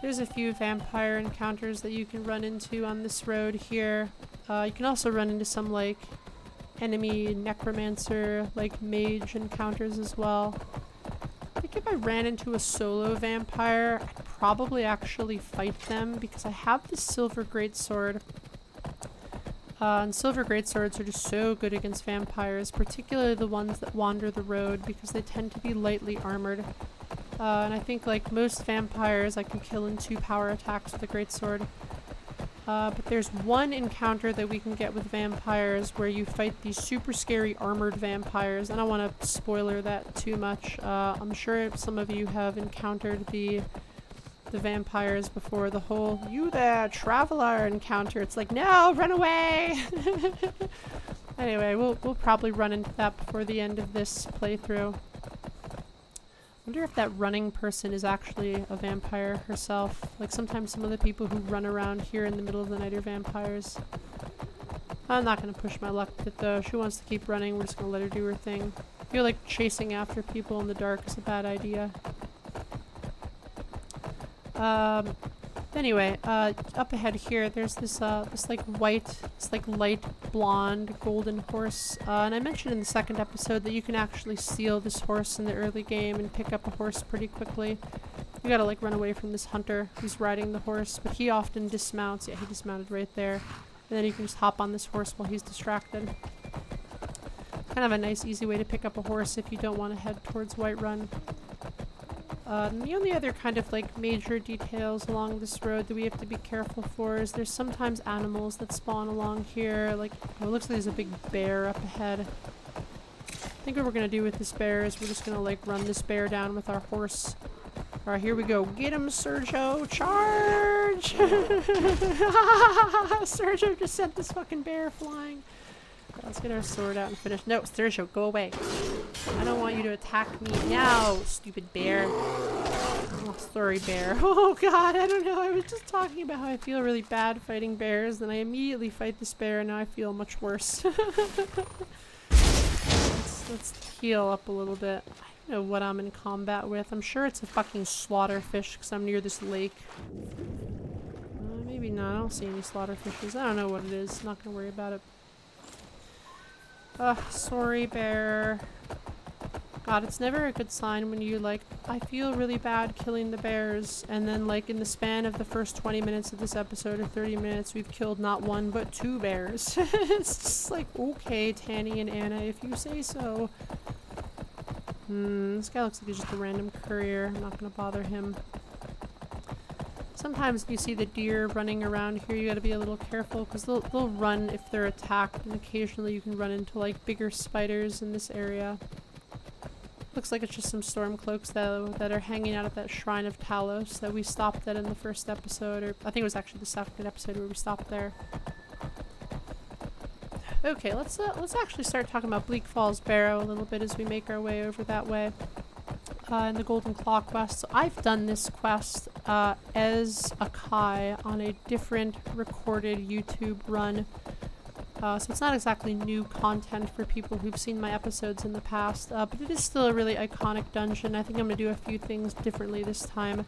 There's a few vampire encounters that you can run into on this road here. You can also run into some like enemy necromancer, like mage encounters as well. I think if I ran into a solo vampire, I'd probably actually fight them because I have this silver greatsword. And silver greatswords are just so good against vampires, particularly the ones that wander the road because they tend to be lightly armored. And I think like most vampires I can kill in 2 power attacks with a greatsword. But there's one encounter that we can get with vampires where you fight these super scary armored vampires. I don't want to spoiler that too much. I'm sure some of you have encountered the vampires before, the whole "you there, traveler" encounter. It's like, no, run away! Anyway, we'll probably run into that before the end of this playthrough. I wonder if that running person is actually a vampire herself. Like sometimes some of the people who run around here in the middle of the night are vampires. I'm not going to push my luck with it though. She wants to keep running. We're just going to let her do her thing. I feel like chasing after people in the dark is a bad idea. Anyway, up ahead here, there's this like light blonde golden horse. And I mentioned in the second episode that you can actually steal this horse in the early game and pick up a horse pretty quickly. You gotta like run away from this hunter who's riding the horse, but he often dismounts. Yeah, he dismounted right there. And then you can just hop on this horse while he's distracted. Kind of a nice easy way to pick up a horse if you don't want to head towards Whiterun. The only other kind of like major details along this road that we have to be careful for is there's sometimes animals that spawn along here. Like, oh, it looks like there's a big bear up ahead. I think what we're gonna do with this bear is we're just gonna like run this bear down with our horse. Alright, here we go. Get him, Sergio! Charge! Sergio just sent this fucking bear flying. Let's get our sword out and finish. No, Sergio, go away. I don't want you to attack me now, stupid bear. Oh, sorry, bear. Oh god, I don't know. I was just talking about how I feel really bad fighting bears, then I immediately fight this bear, and now I feel much worse. Let's heal up a little bit. I don't know what I'm in combat with. I'm sure it's a fucking slaughterfish because I'm near this lake. Maybe not. I don't see any slaughterfishes. I don't know what it is. Not gonna worry about it. Ugh, sorry, bear. God, it's never a good sign when you, like, I feel really bad killing the bears, and then, like, in the span of the first 20 minutes of this episode, or 30 minutes, we've killed not 1, but 2 bears. It's just like, okay, Tanny and Anna, if you say so. This guy looks like he's just a random courier. I'm not gonna bother him. Sometimes you see the deer running around here, you gotta be a little careful because they'll run if they're attacked, and occasionally you can run into like bigger spiders in this area. Looks like it's just some Stormcloaks though that are hanging out at that Shrine of Talos that we stopped at in the first episode, or I think it was actually the second episode where we stopped there. Okay, let's actually start talking about Bleak Falls Barrow a little bit as we make our way over that way. In the Golden Claw quest. So I've done this quest as a Kai on a different recorded YouTube run. So it's not exactly new content for people who've seen my episodes in the past, but it is still a really iconic dungeon. I think I'm going to do a few things differently this time.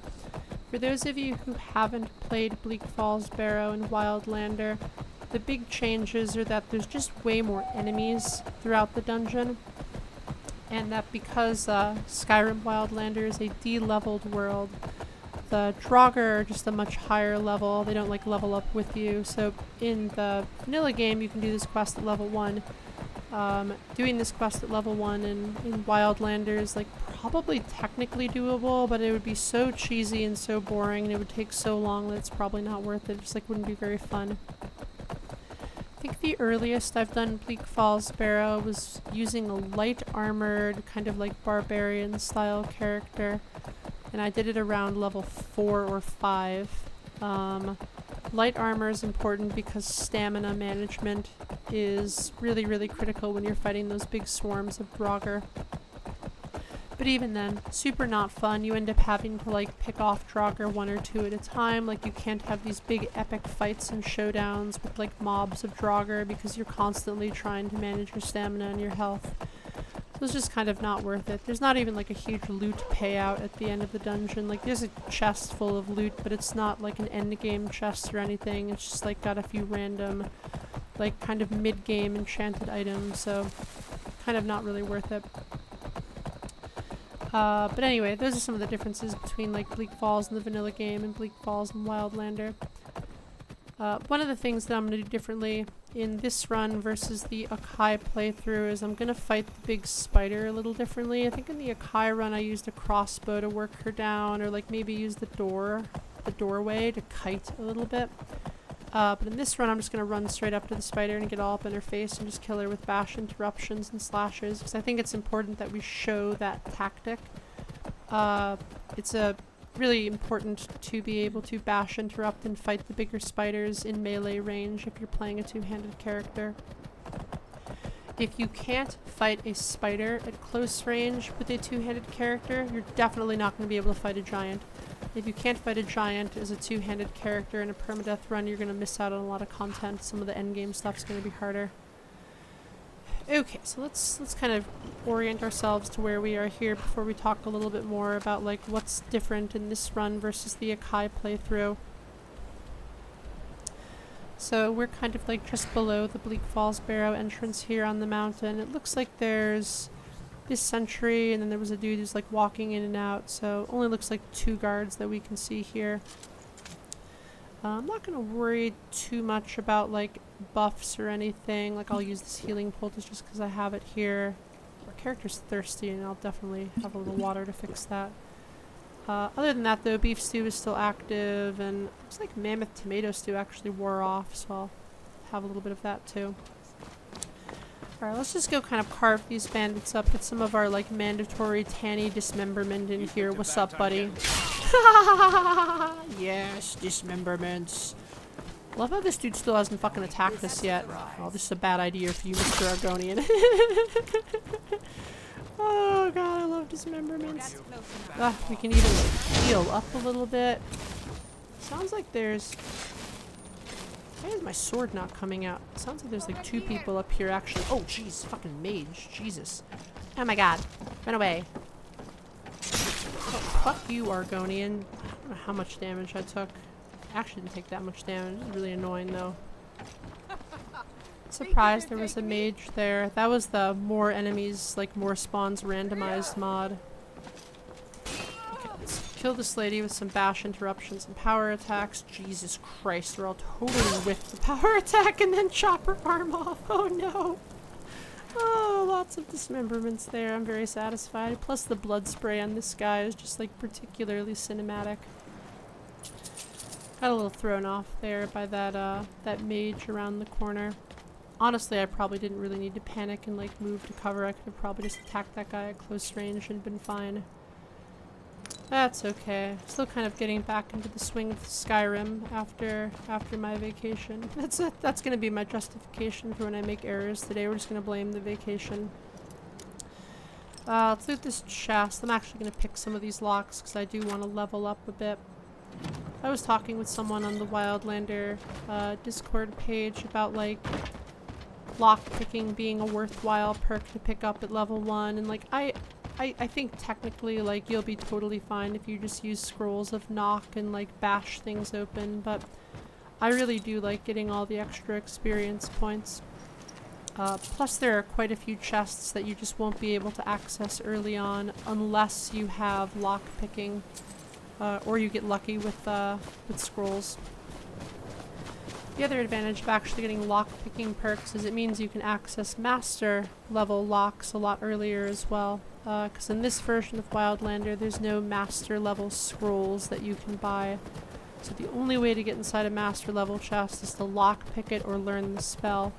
For those of you who haven't played Bleak Falls Barrow and Wildlander, the big changes are that there's just way more enemies throughout the dungeon, and that because Skyrim Wildlander is a D-leveled world, the Draugr are just a much higher level. They don't like level up with you. So in the vanilla game, you can do this quest at level 1. Doing this quest at level 1 in Wildlander is like probably technically doable, but it would be so cheesy and so boring, and it would take so long that it's probably not worth it. It just like wouldn't be very fun. I think the earliest I've done Bleak Falls Barrow was using a light armored kind of like barbarian style character. And I did it around level 4 or 5. Light armor is important because stamina management is really, really critical when you're fighting those big swarms of Draugr. But even then, super not fun. You end up having to like pick off Draugr 1 or 2 at a time. Like you can't have these big epic fights and showdowns with like mobs of Draugr because you're constantly trying to manage your stamina and your health. So it's just kind of not worth it. There's not even like a huge loot payout at the end of the dungeon. Like there's a chest full of loot, but it's not like an end game chest or anything. It's just like got a few random like kind of mid-game enchanted items, so kind of not really worth it. But anyway, those are some of the differences between like Bleak Falls and the vanilla game and Bleak Falls and Wildlander. One of the things that I'm going to do differently in this run versus the Akai playthrough is I'm going to fight the big spider a little differently. I think in the Akai run I used a crossbow to work her down, or like maybe use the doorway to kite a little bit. But in this run I'm just going to run straight up to the spider and get all up in her face and just kill her with bash interruptions and slashes, because I think it's important that we show that tactic. It's really important to be able to bash, interrupt, and fight the bigger spiders in melee range if you're playing a two-handed character. If you can't fight a spider at close range with a two-handed character, you're definitely not going to be able to fight a giant. If you can't fight a giant as a two-handed character in a permadeath run, you're going to miss out on a lot of content. Some of the endgame stuff's going to be harder. Okay, so let's kind of orient ourselves to where we are here before we talk a little bit more about like what's different in this run versus the Akai playthrough. So we're kind of like just below the Bleak Falls Barrow entrance here on the mountain. It looks like there's this sentry, and then there was a dude who's like walking in and out, so only looks like 2 guards that we can see here. I'm not going to worry too much about like buffs or anything. Like I'll use this healing poultice just because I have it here. Our character's thirsty and I'll definitely have a little water to fix that. Other than that though, beef stew is still active, and it looks like mammoth tomato stew actually wore off, so I'll have a little bit of that too. Alright, let's just go kind of carve these bandits up, get some of our like mandatory tanny dismemberment in here. What's up, buddy? Yes, dismemberments. Love how this dude still hasn't fucking attacked us yet. Oh, this is a bad idea for you, Mr. Argonian. Oh god, I love dismemberments. We can even heal up a little bit. Sounds like there's... Why is my sword not coming out? It sounds like there's like 2 people up here actually. Oh jeez, fucking mage. Jesus. Oh my god. Run away. Oh, fuck you, Argonian. I don't know how much damage I took. I actually didn't take that much damage. It was really annoying though. Surprised there was a mage there. That was the more enemies, like more spawns randomized mod. Okay, let's kill this lady with some bash interruptions and power attacks. Jesus Christ, we're all totally whiffed the power attack and then chop her arm off. Oh no. Oh, lots of dismemberments there. I'm very satisfied. Plus the blood spray on this guy is just like particularly cinematic. Got a little thrown off there by that that mage around the corner. honestly, I probably didn't really need to panic and like move to cover. I could have probably just attacked that guy at close range and been fine. That's okay. Still kind of getting back into the swing of Skyrim after my vacation. That's gonna be my justification for when I make errors today. We're just gonna blame the vacation. Let's loot this chest. I'm actually gonna pick some of these locks because I do want to level up a bit. I was talking with someone on the Wildlander Discord page about like lock picking being a worthwhile perk to pick up at level 1, and like I think technically like you'll be totally fine if you just use scrolls of knock and like bash things open, but I really do like getting all the extra experience points. Plus there are quite a few chests that you just won't be able to access early on unless you have lock picking. Or you get lucky with scrolls. The other advantage of actually getting lock-picking perks is it means you can access master level locks a lot earlier as well. Because in this version of Wildlander, there's no master level scrolls that you can buy. So the only way to get inside a master level chest is to lock-pick it or learn the spell.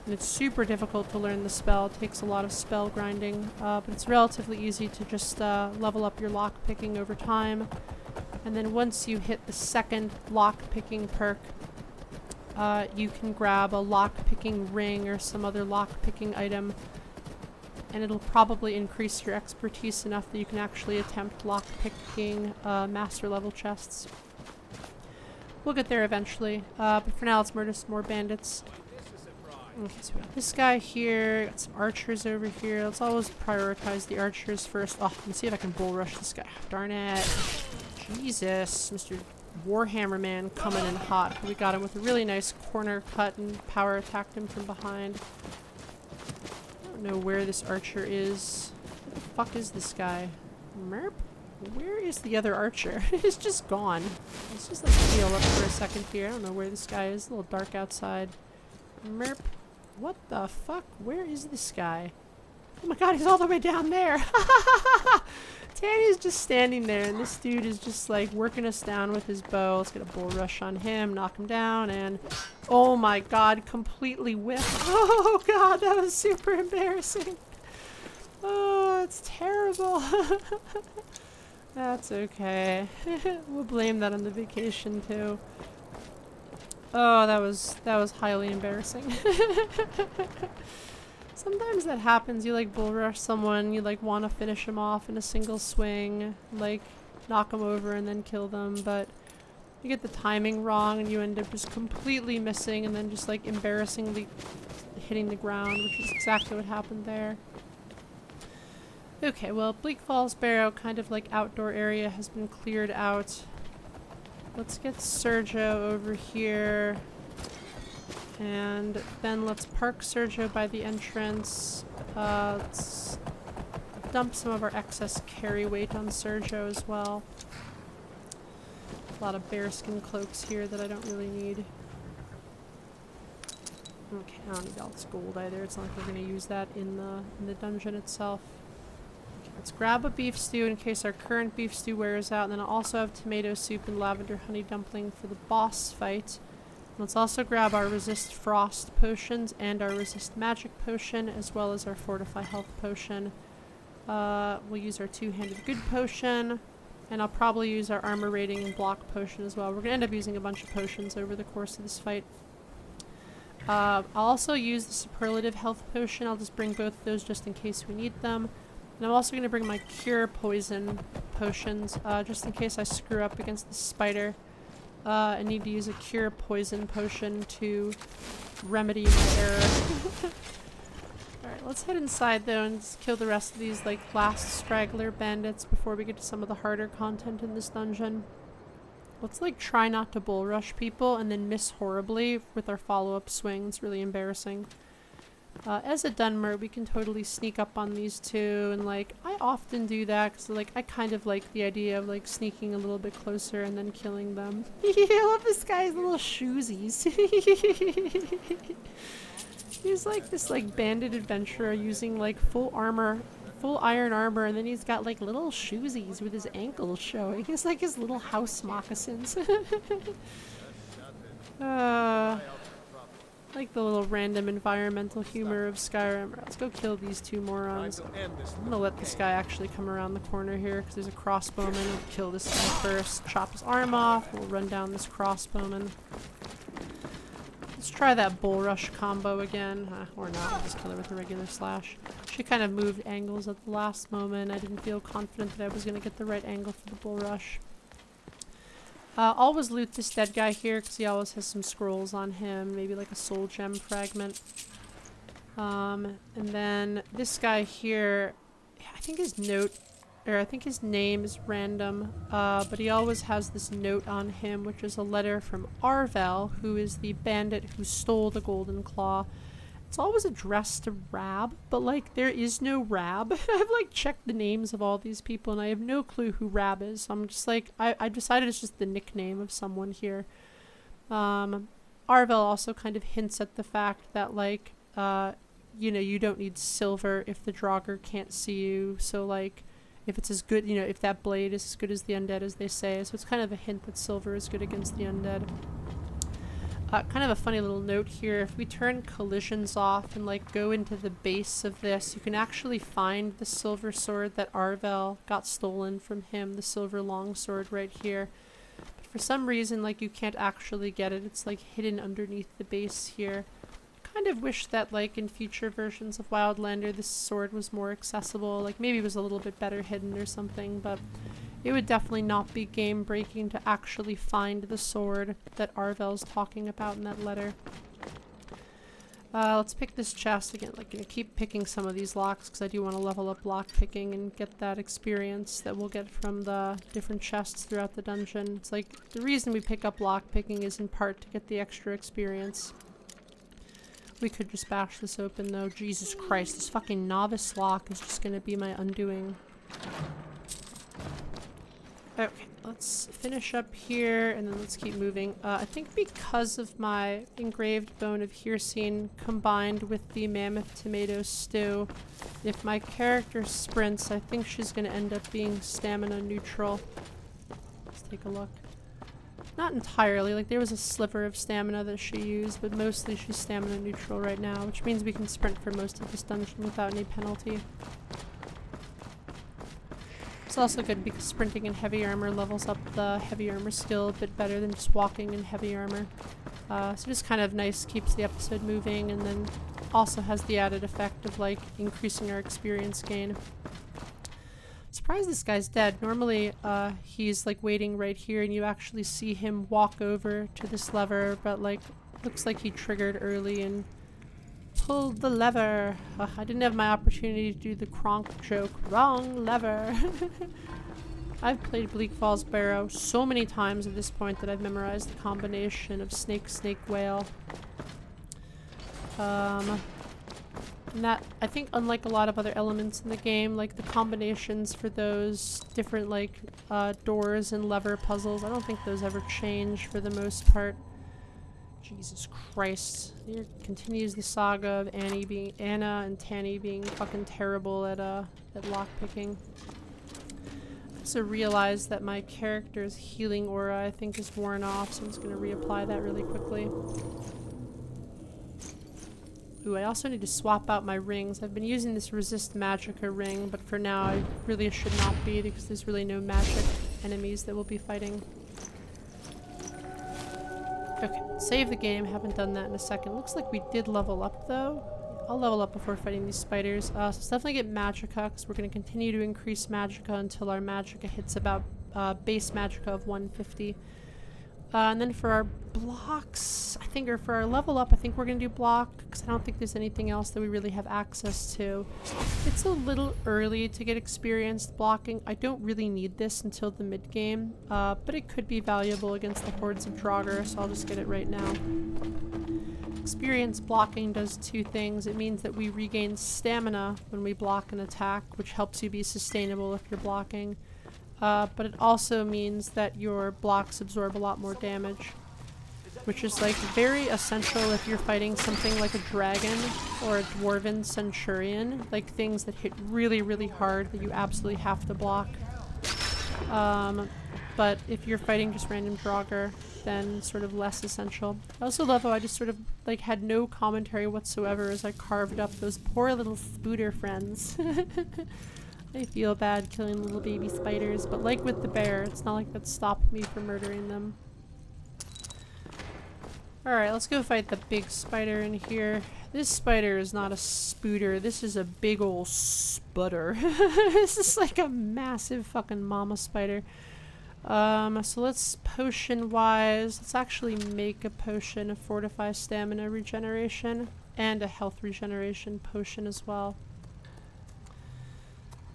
And it's super difficult to learn the spell. It takes a lot of spell grinding, but it's relatively easy to just level up your lock-picking over time. And then once you hit the second lock-picking perk, you can grab a lock-picking ring or some other lock-picking item, and it'll probably increase your expertise enough that you can actually attempt lock-picking master level chests. We'll get there eventually, but for now let's murder some more bandits. Okay, so we got this guy here, got some archers over here. Let's always prioritize the archers first. Oh, let me see if I can bull rush this guy. Darn it. Jesus, Mr. Warhammer man coming in hot. We got him with a really nice corner cut and power attacked him from behind. I don't know where this archer is. Where the fuck is this guy? Merp? Where is the other archer? He's just gone. Let's just like heal up for a second here. I don't know where this guy is. It's a little dark outside. Merp. What the fuck? Where is this guy? Oh my god, he's all the way down there! Taniesi's just standing there, and this dude is just like working us down with his bow. Let's get a bull rush on him, knock him down, and oh my god, completely whiffed. Oh god, that was super embarrassing. Oh, it's terrible. That's okay. We'll blame that on the vacation too. Oh, that was highly embarrassing. Sometimes that happens. You like bull rush someone, you like want to finish him off in a single swing, like knock him over and then kill them, but you get the timing wrong and you end up just completely missing and then just like embarrassingly hitting the ground, which is exactly what happened there. Okay, well, Bleak Falls Barrow, kind of like outdoor area, has been cleared out. Let's get Sergio over here. And then let's park Sergio by the entrance. Let's dump some of our excess carry weight on Sergio as well. A lot of bearskin cloaks here that I don't really need. Okay, I don't need all this gold either. It's not like we're going to use that in the dungeon itself. Okay, let's grab a beef stew in case our current beef stew wears out. And then I'll also have tomato soup and lavender honey dumpling for the boss fight. Let's also grab our resist frost potions and our resist magic potion, as well as our fortify health potion. We'll use our two-handed good potion, and I'll probably use our armor rating and block potion as well. We're gonna end up using a bunch of potions over the course of this fight. I'll also use the superlative health potion. I'll just bring both of those just in case we need them. And I'm also gonna bring my cure poison potions, just in case I screw up against the spider. I need to use a cure poison potion to remedy my error. Alright, let's head inside though and just kill the rest of these like last straggler bandits before we get to some of the harder content in this dungeon. Let's like try not to bull rush people and then miss horribly with our follow-up swing. It's really embarrassing. As a Dunmer, we can totally sneak up on these two, and like I often do that because like I kind of like the idea of like sneaking a little bit closer and then killing them. I love this guy's little shoesies. He's like this like bandit adventurer using like full iron armor, and then he's got like little shoesies with his ankles showing. It's like his little house moccasins. like the little random environmental humor of Skyrim. Right, let's go kill these two morons. I'm gonna let this guy actually come around the corner here because there's a crossbowman. We'll kill this guy first, chop his arm off, we'll run down this crossbowman. Let's try that bull rush combo again. Or not, I'll just kill her with a regular slash. She kind of moved angles at the last moment. I didn't feel confident that I was gonna get the right angle for the bull rush. Always loot this dead guy here because he always has some scrolls on him, maybe like a soul gem fragment. And then this guy here, I think his name is random, but he always has this note on him, which is a letter from Arvel, who is the bandit who stole the golden claw. It's always addressed to Rab, but like there is no Rab. I've like checked the names of all these people and I have no clue who Rab is. So I'm just like, I decided it's just the nickname of someone here. Arvel also kind of hints at the fact that like, you know, you don't need silver if the Draugr can't see you. So like, if it's as good, you know, if that blade is as good as the undead as they say. So it's kind of a hint that silver is good against the undead. Kind of a funny little note here, if we turn collisions off and like go into the base of this, you can actually find the silver sword that Arvel got stolen from him, the silver longsword right here. But for some reason, like you can't actually get it, it's like hidden underneath the base here. Kind of wish that like in future versions of Wildlander this sword was more accessible, like maybe it was a little bit better hidden or something, but it would definitely not be game breaking to actually find the sword that Arvel's talking about in that letter. Let's pick this chest again. Like, gonna keep picking some of these locks because I do want to level up lock picking and get that experience that we'll get from the different chests throughout the dungeon. It's like the reason we pick up lock picking is in part to get the extra experience. We could just bash this open though. Jesus Christ, this fucking novice lock is just gonna be my undoing. Okay, let's finish up here and then let's keep moving. I think because of my engraved bone of Hircine combined with the mammoth tomato stew, if my character sprints, I think she's going to end up being stamina neutral. Let's take a look. Not entirely, like there was a sliver of stamina that she used, but mostly she's stamina neutral right now, which means we can sprint for most of this dungeon without any penalty. It's also good because sprinting in heavy armor levels up the heavy armor skill a bit better than just walking in heavy armor. So just kind of nice, keeps the episode moving, and then also has the added effect of like increasing our experience gain. Surprised this guy's dead. Normally he's like waiting right here and you actually see him walk over to this lever, but like looks like he triggered early and pulled the lever. I didn't have my opportunity to do the Kronk joke. Wrong lever. I've played Bleak Falls Barrow so many times at this point that I've memorized the combination of snake, snake, whale. And that, I think unlike a lot of other elements in the game, like the combinations for those different like doors and lever puzzles, I don't think those ever change for the most part. Jesus Christ. Here continues the saga of Anna and Tani being fucking terrible at lockpicking. I also realized that my character's healing aura I think is worn off, so I'm just gonna reapply that really quickly. Ooh, I also need to swap out my rings. I've been using this resist magicka ring, but for now I really should not be because there's really no magic enemies that we'll be fighting. Okay, save the game. Haven't done that in a second. Looks like we did level up though. I'll level up before fighting these spiders. So let's definitely get magicka because we're going to continue to increase magicka until our magicka hits about base magicka of 150. And then for our blocks, I think, or for our level up, I think we're going to do block because I don't think there's anything else that we really have access to. It's a little early to get experienced blocking. I don't really need this until the mid game, but it could be valuable against the hordes of Draugr, so I'll just get it right now. Experience blocking does two things. It means that we regain stamina when we block an attack, which helps you be sustainable if you're blocking. But it also means that your blocks absorb a lot more damage, which is like very essential if you're fighting something like a dragon or a dwarven centurion, like things that hit really, really hard that you absolutely have to block. But if you're fighting just random Draugr, then sort of less essential. I also love how I just sort of like had no commentary whatsoever as I carved up those poor little spooder friends. I feel bad killing little baby spiders, but like with the bear, it's not like that stopped me from murdering them. Alright, let's go fight the big spider in here. This spider is not a spooder, this is a big ol' sputter. This is like a massive fucking mama spider. So let's potion-wise, let's actually make a potion of fortify stamina regeneration and a health regeneration potion as well.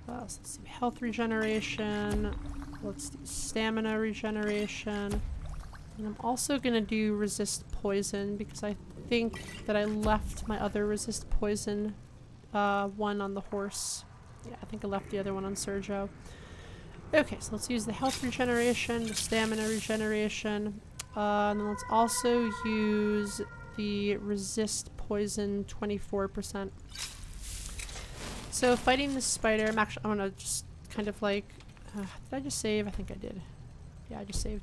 So let's do health regeneration, let's do stamina regeneration, and I'm also gonna do resist poison because I think that I left my other resist poison one on the horse. Yeah, I think I left the other one on Sergio. Okay, so let's use the health regeneration, the stamina regeneration, and then let's also use the resist poison 24%. So fighting the spider, I'm gonna just kind of like, did I just save? I think I did. Yeah, I just saved.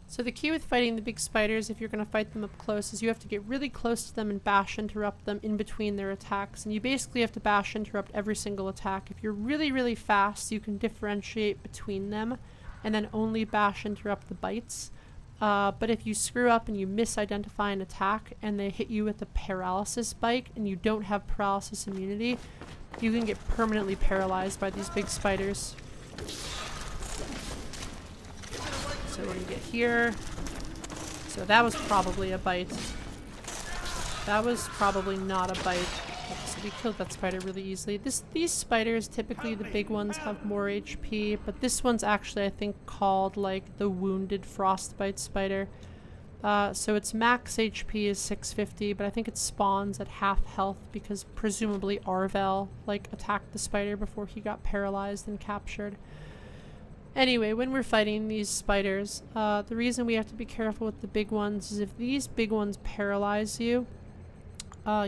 So the key with fighting the big spiders, if you're gonna fight them up close, is you have to get really close to them and bash interrupt them in between their attacks. And you basically have to bash interrupt every single attack. If you're really, really fast, you can differentiate between them and then only bash interrupt the bites. But if you screw up and you misidentify an attack and they hit you with a paralysis bite and you don't have paralysis immunity, you can get permanently paralyzed by these big spiders. So we're gonna get here. So that was probably a bite. That was probably not a bite. Okay, so we killed that spider really easily. These spiders, typically the big ones have more HP, but this one's actually, I think, called like the wounded frostbite spider. So its max HP is 650, but I think it spawns at half health because presumably Arvel like attacked the spider before he got paralyzed and captured. Anyway, when we're fighting these spiders, the reason we have to be careful with the big ones is if these big ones paralyze you,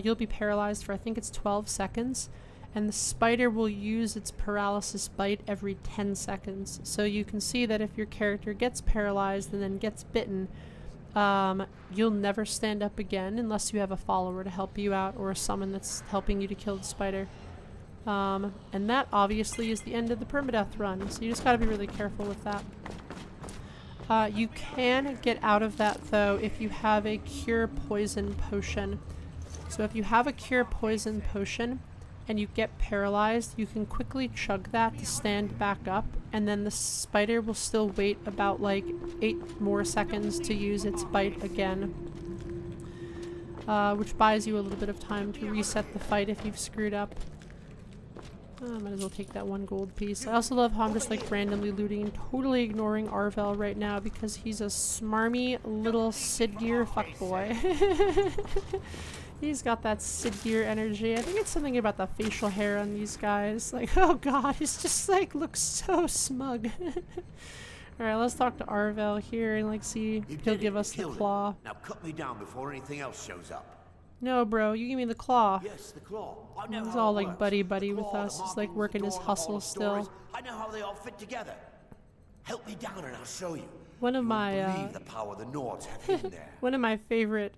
you'll be paralyzed for I think it's 12 seconds, and the spider will use its paralysis bite every 10 seconds. So you can see that if your character gets paralyzed and then gets bitten, you'll never stand up again unless you have a follower to help you out or a summon that's helping you to kill the spider. And that obviously is the end of the permadeath run, so you just gotta be really careful with that. You can get out of that though if you have a cure poison potion. So if you have a cure poison potion and you get paralyzed, you can quickly chug that to stand back up, and then the spider will still wait about like 8 more seconds to use its bite again. Which buys you a little bit of time to reset the fight if you've screwed up. I might as well take that 1 gold piece. I also love how I'm just like randomly looting and totally ignoring Arvel right now because he's a smarmy little Sid Gear fuckboy. He's got that Sid Gear energy. I think it's something about the facial hair on these guys. Like, oh god, he's just like looks so smug. Alright, let's talk to Arvel here and like see if he'll give us the claw. Now cut me down before anything else shows up. No, bro, you give me the claw. Yes, the claw. I know He's how all it like works. buddy with us. He's like working his hustle still. I know how they all fit together. Help me down and I'll show you. One of You my won't believe the power the Nords have hidden there. one of my favorite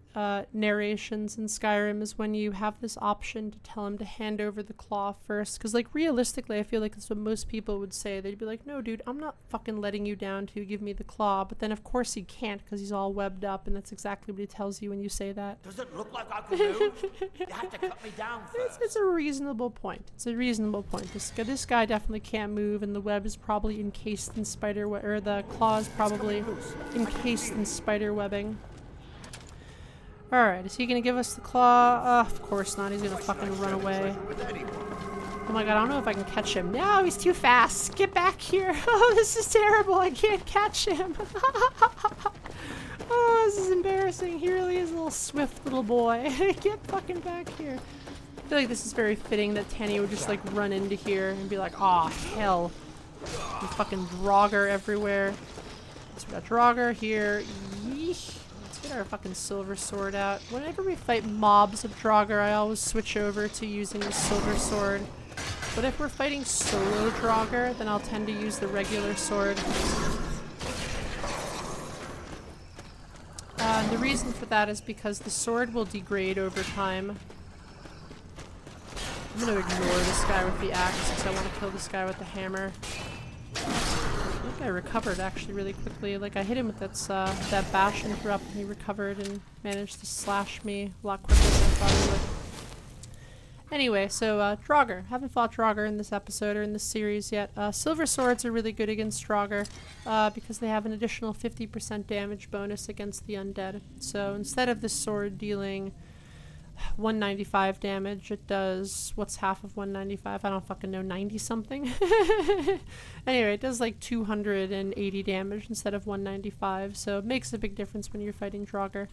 narrations in Skyrim is when you have this option to tell him to hand over the claw first. Because like realistically, I feel like that's what most people would say. They'd be like, no dude, I'm not fucking letting you down to give me the claw. But then of course he can't because he's all webbed up, and that's exactly what he tells you when you say that. Does it look like I can move? You have to cut me down first. It's a reasonable point. It's a reasonable point. This guy definitely can't move, and the web is probably encased in spider web, or the claw is probably encased in spider webbing. Alright, is he gonna give us the claw? Of course not. He's gonna fucking run away. Oh my god, I don't know if I can catch him. No, he's too fast. Get back here. Oh, this is terrible. I can't catch him. Oh, this is embarrassing. He really is a little swift little boy. Get fucking back here. I feel like this is very fitting that Tani would just like run into here and be like, aw, hell. There's fucking Draugr everywhere. So we got Draugr here. Yeesh. Let's get our fucking silver sword out. Whenever we fight mobs of Draugr, I always switch over to using the silver sword. But if we're fighting solo Draugr, then I'll tend to use the regular sword. And the reason for that is because the sword will degrade over time. I'm gonna ignore this guy with the axe because I want to kill this guy with the hammer. I think I recovered actually really quickly. Like I hit him with that bash interrupt and he recovered and managed to slash me a lot quicker than I thought he would. Anyway, so Draugr. Haven't fought Draugr in this episode or in this series yet. Silver swords are really good against Draugr because they have an additional 50% damage bonus against the undead. So instead of this sword dealing 195 damage, it does, what's half of 195? I don't fucking know, 90 something? Anyway, it does like 280 damage instead of 195, so it makes a big difference when you're fighting Draugr.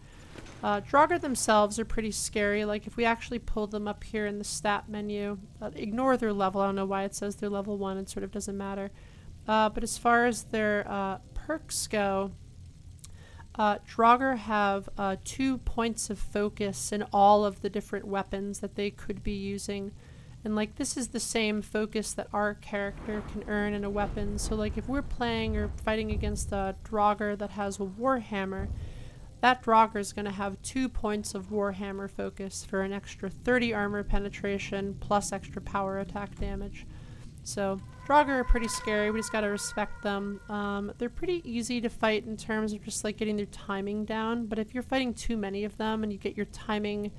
Draugr themselves are pretty scary. Like if we actually pull them up here in the stat menu, ignore their level. I don't know why it says they're level 1, it sort of doesn't matter. But as far as their perks go, Draugr have 2 points of focus in all of the different weapons that they could be using. And like this is the same focus that our character can earn in a weapon. So like if we're playing or fighting against a Draugr that has a warhammer, that Draugr is going to have 2 points of warhammer focus for an extra 30 armor penetration plus extra power attack damage. So Draugr are pretty scary. We just gotta respect them. They're pretty easy to fight in terms of just like getting their timing down, but if you're fighting too many of them and you get your timing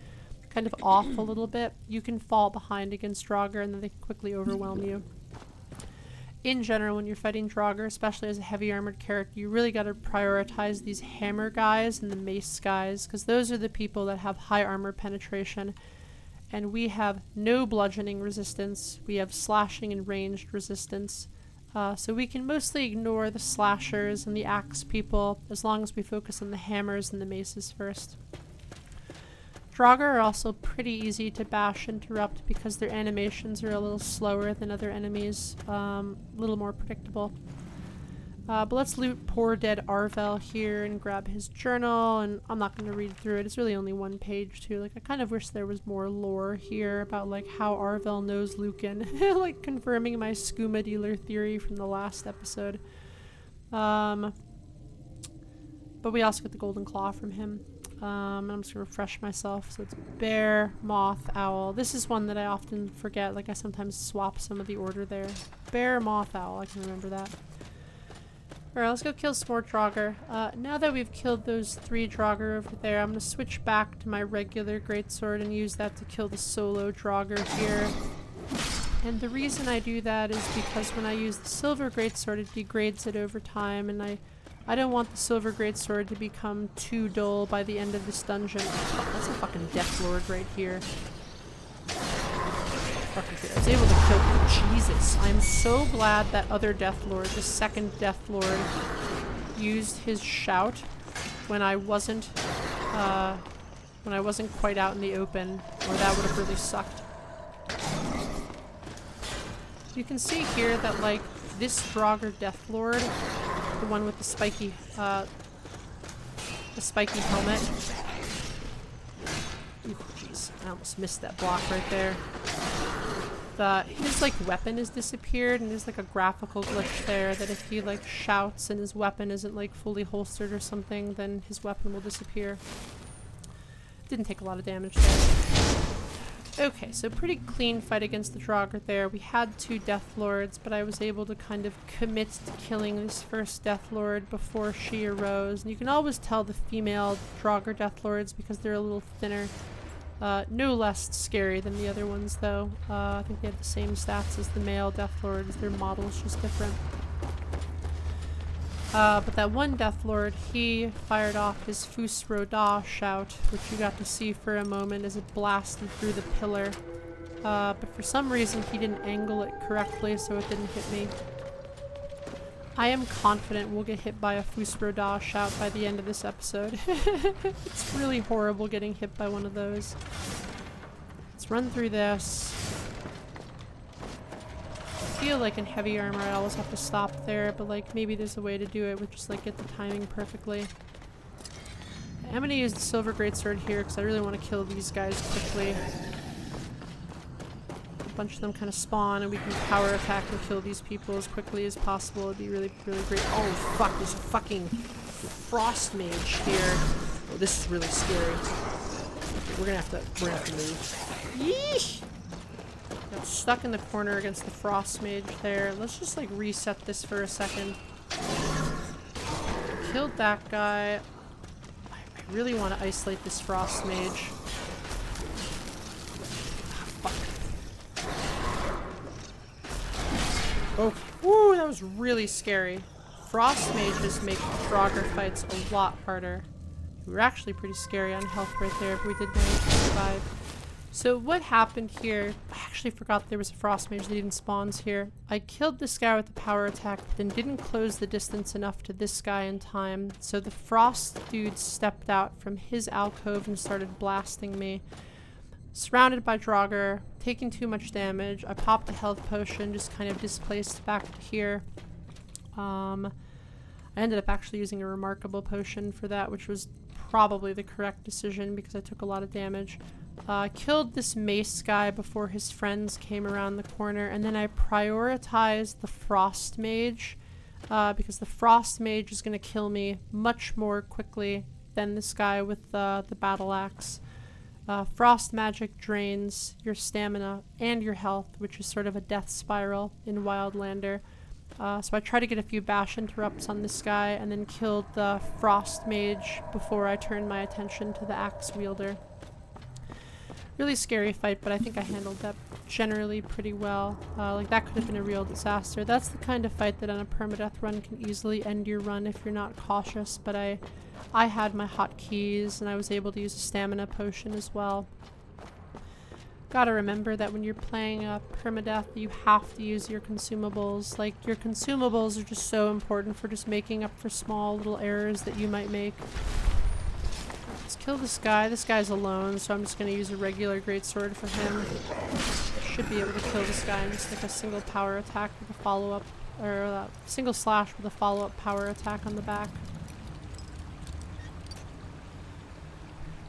kind of off a little bit, you can fall behind against Draugr and then they can quickly overwhelm you. In general, when you're fighting Draugr, especially as a heavy armored character, you really gotta prioritize these hammer guys and the mace guys, because those are the people that have high armor penetration. And we have no bludgeoning resistance, we have slashing and ranged resistance. So we can mostly ignore the slashers and the axe people as long as we focus on the hammers and the maces first. Draugr are also pretty easy to bash interrupt because their animations are a little slower than other enemies, a little more predictable. But let's loot poor dead Arvel here and grab his journal, and I'm not going to read through it. It's really only 1 page too. Like I kind of wish there was more lore here about like how Arvel knows Lucan, like confirming my skooma dealer theory from the last episode. But we also get the golden claw from him. I'm just going to refresh myself. So it's bear, moth, owl. This is one that I often forget. Like I sometimes swap some of the order there. Bear, moth, owl. I can remember that. Alright, let's go kill some more Draugr. Now that we've killed those 3 Draugr over there, I'm going to switch back to my regular greatsword and use that to kill the solo Draugr here. And the reason I do that is because when I use the silver greatsword, it degrades it over time, and I don't want the silver greatsword to become too dull by the end of this dungeon. Oh, that's a fucking Deathlord right here. I was able to kill. Jesus, I'm so glad that other Deathlord, the second Deathlord, used his shout when I wasn't quite out in the open, or that would have really sucked. You can see here that like this Draugr Deathlord, the one with the spiky helmet. Ooh, jeez, I almost missed that block right there. His like weapon has disappeared, and there's like a graphical glitch there that if he like shouts and his weapon isn't like fully holstered or something, then his weapon will disappear. Didn't take a lot of damage there. Okay, so pretty clean fight against the Draugr there. We had 2 Deathlords, but I was able to kind of commit to killing this first Deathlord before she arose. And you can always tell the female Draugr Deathlords because they're a little thinner. No less scary than the other ones though. I think they have the same stats as the male Deathlords. Their model's just different. But that one Deathlord, he fired off his Fus Roda shout, which you got to see for a moment as it blasted through the pillar. But for some reason he didn't angle it correctly, so it didn't hit me. I am confident we'll get hit by a Fus Roda shout by the end of this episode. It's really horrible getting hit by one of those. Let's run through this. I feel like in heavy armor I always have to stop there, but like maybe there's a way to do it with just like get the timing perfectly. I'm gonna use the silver greatsword here because I really want to kill these guys quickly. A bunch of them kind of spawn and we can power attack and kill these people as quickly as possible. It'd be really, really great. Oh fuck, there's a fucking frost mage here. Oh, this is really scary. We're gonna have to move. Yeesh! Got stuck in the corner against the frost mage there. Let's just like reset this for a second. Killed that guy. I really want to isolate this frost mage. Oh, woo, that was really scary. Frost mages make Draugr fights a lot harder. We were actually pretty scary on health right there, but we did manage to survive. So what happened here, I actually forgot there was a frost mage that even spawns here. I killed this guy with the power attack, but then didn't close the distance enough to this guy in time. So the frost dude stepped out from his alcove and started blasting me. Surrounded by Draugr, taking too much damage. I popped a health potion, just kind of displaced back to here. I ended up actually using a remarkable potion for that, which was probably the correct decision because I took a lot of damage. Killed this mace guy before his friends came around the corner, and then I prioritized the frost mage because the frost mage is going to kill me much more quickly than this guy with the battle axe. Frost magic drains your stamina and your health, which is sort of a death spiral in Wildlander. So I tried to get a few bash interrupts on this guy and then killed the frost mage before I turned my attention to the axe wielder. Really scary fight, but I think I handled that generally pretty well. Like that could have been a real disaster. That's the kind of fight that on a permadeath run can easily end your run if you're not cautious, but I had my hotkeys and I was able to use a stamina potion as well. Gotta remember that when you're playing a permadeath, you have to use your consumables. Like, your consumables are just so important for just making up for small little errors that you might make. Let's kill this guy. This guy's alone, so I'm just gonna use a regular greatsword for him. Should be able to kill this guy in just like a single power attack with a follow-up, or a single slash with a follow-up power attack on the back.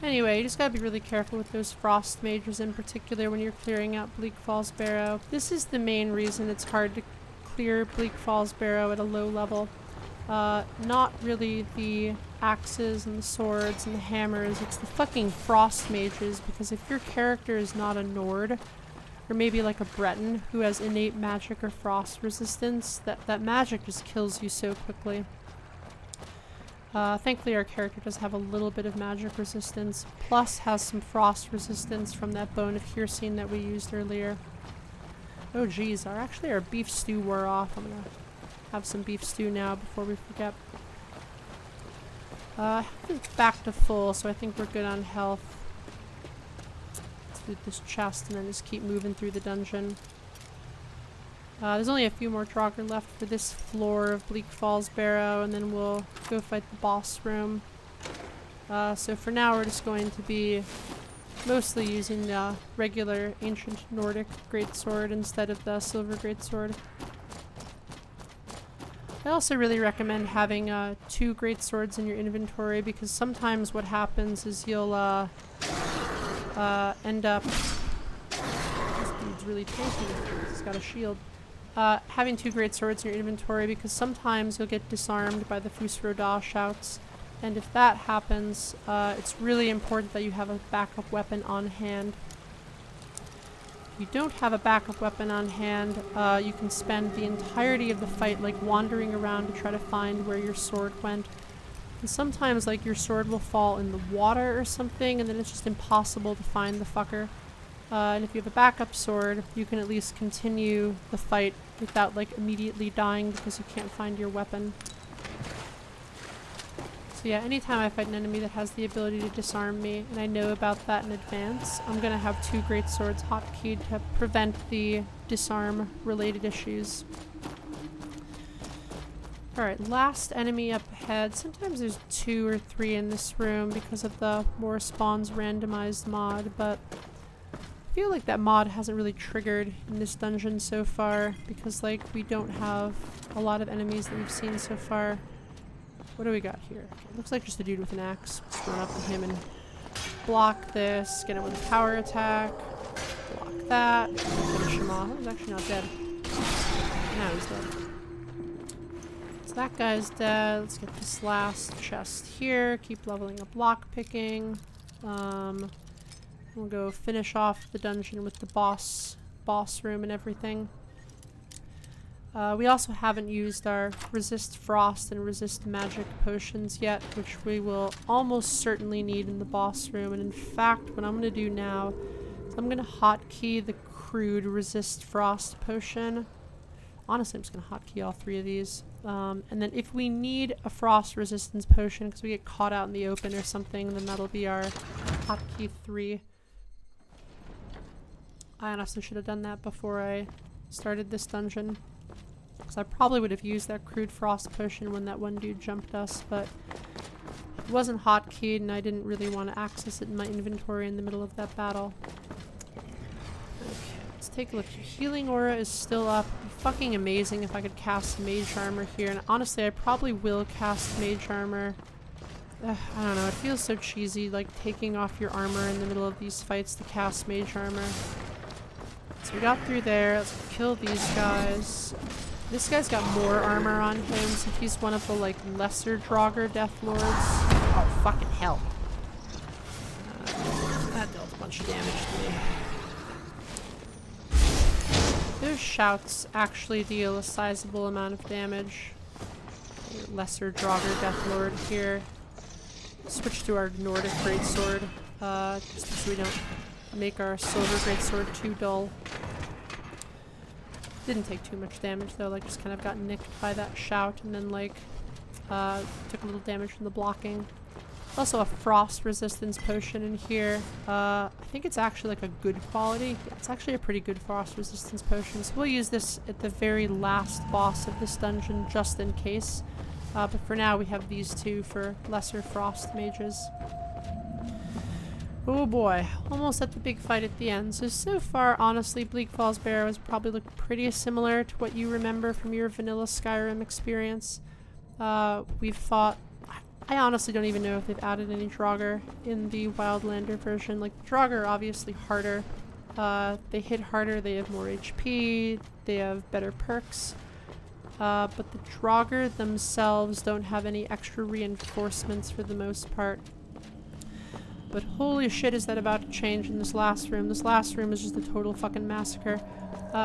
Anyway, you just gotta be really careful with those frost mages in particular when you're clearing out Bleak Falls Barrow. This is the main reason it's hard to clear Bleak Falls Barrow at a low level. Not really the axes and the swords and the hammers, it's the fucking frost mages, because if your character is not a Nord, or maybe like a Breton who has innate magic or frost resistance, that magic just kills you so quickly. Thankfully our character does have a little bit of magic resistance, plus has some frost resistance from that bone of Hircine that we used earlier. Oh geez, our beef stew wore off. I'm gonna have some beef stew now before we forget. It's back to full, so I think we're good on health. Let's loot this chest and then just keep moving through the dungeon. There's only a few more Draugr left for this floor of Bleak Falls Barrow, and then we'll go fight the boss room. So for now we're just going to be mostly using the regular ancient Nordic greatsword instead of the silver greatsword. I also really recommend having 2 greatswords in your inventory, because sometimes what happens is you'll end up... This dude's really tanky. He's got a shield. Having 2 greatswords in your inventory, because sometimes you'll get disarmed by the Fusroda shouts, and if that happens, it's really important that you have a backup weapon on hand. If you don't have a backup weapon on hand, you can spend the entirety of the fight like wandering around to try to find where your sword went. And sometimes like your sword will fall in the water or something, and then it's just impossible to find the fucker. And if you have a backup sword, you can at least continue the fight without like immediately dying because you can't find your weapon. So yeah, anytime I fight an enemy that has the ability to disarm me, and I know about that in advance, I'm gonna have 2 greatswords hotkeyed to prevent the disarm related issues. Alright, last enemy up ahead. Sometimes there's 2 or 3 in this room because of the more spawns randomized mod, but I feel like that mod hasn't really triggered in this dungeon so far, because like we don't have a lot of enemies that we've seen so far. What do we got here? Okay, looks like just a dude with an axe. Let's run up to him and block this, get him with a power attack, block that, and finish him off. He's actually not dead. Now he's dead. Let's that guy's dead. Let's get this last chest here. Keep leveling up lock picking. We'll go finish off the dungeon with the boss room and everything. We also haven't used our resist frost and resist magic potions yet, which we will almost certainly need in the boss room. And in fact, what I'm going to do now is I'm going to hotkey the crude resist frost potion. Honestly, I'm just going to hotkey all 3 of these. And then if we need a frost resistance potion because we get caught out in the open or something, then that'll be our hotkey 3. I honestly should have done that before I started this dungeon. Because I probably would have used that crude frost potion when that one dude jumped us, but it wasn't hotkeyed and I didn't really want to access it in my inventory in the middle of that battle. Okay, let's take a look. Healing aura is still up. It'd be fucking amazing if I could cast mage armor here, and honestly I probably will cast mage armor. I don't know, it feels so cheesy, like taking off your armor in the middle of these fights to cast mage armor. So we got through there. Let's kill these guys. This guy's got more armor on him, so he's one of the like lesser Draugr Death Lords. Oh fucking hell! That dealt a bunch of damage to me. Those shouts actually deal a sizable amount of damage. Lesser Draugr Death Lord here. Switch to our Nordic Greatsword, just so we don't make our Silver Greatsword too dull. Didn't take too much damage though, like just kind of got nicked by that shout and then like took a little damage from the blocking. Also a frost resistance potion in here. I think it's actually like a good quality. Yeah, it's actually a pretty good frost resistance potion, so we'll use this at the very last boss of this dungeon just in case. But for now we have these 2 for lesser frost mages. Oh boy, almost at the big fight at the end. So far, honestly, Bleak Falls Barrow has probably looked pretty similar to what you remember from your vanilla Skyrim experience. We've fought... I honestly don't even know if they've added any Draugr in the Wildlander version. Like, Draugr are obviously harder. They hit harder, they have more HP, they have better perks. But the Draugr themselves don't have any extra reinforcements for the most part. But holy shit is that about to change in this last room. This last room is just a total fucking massacre.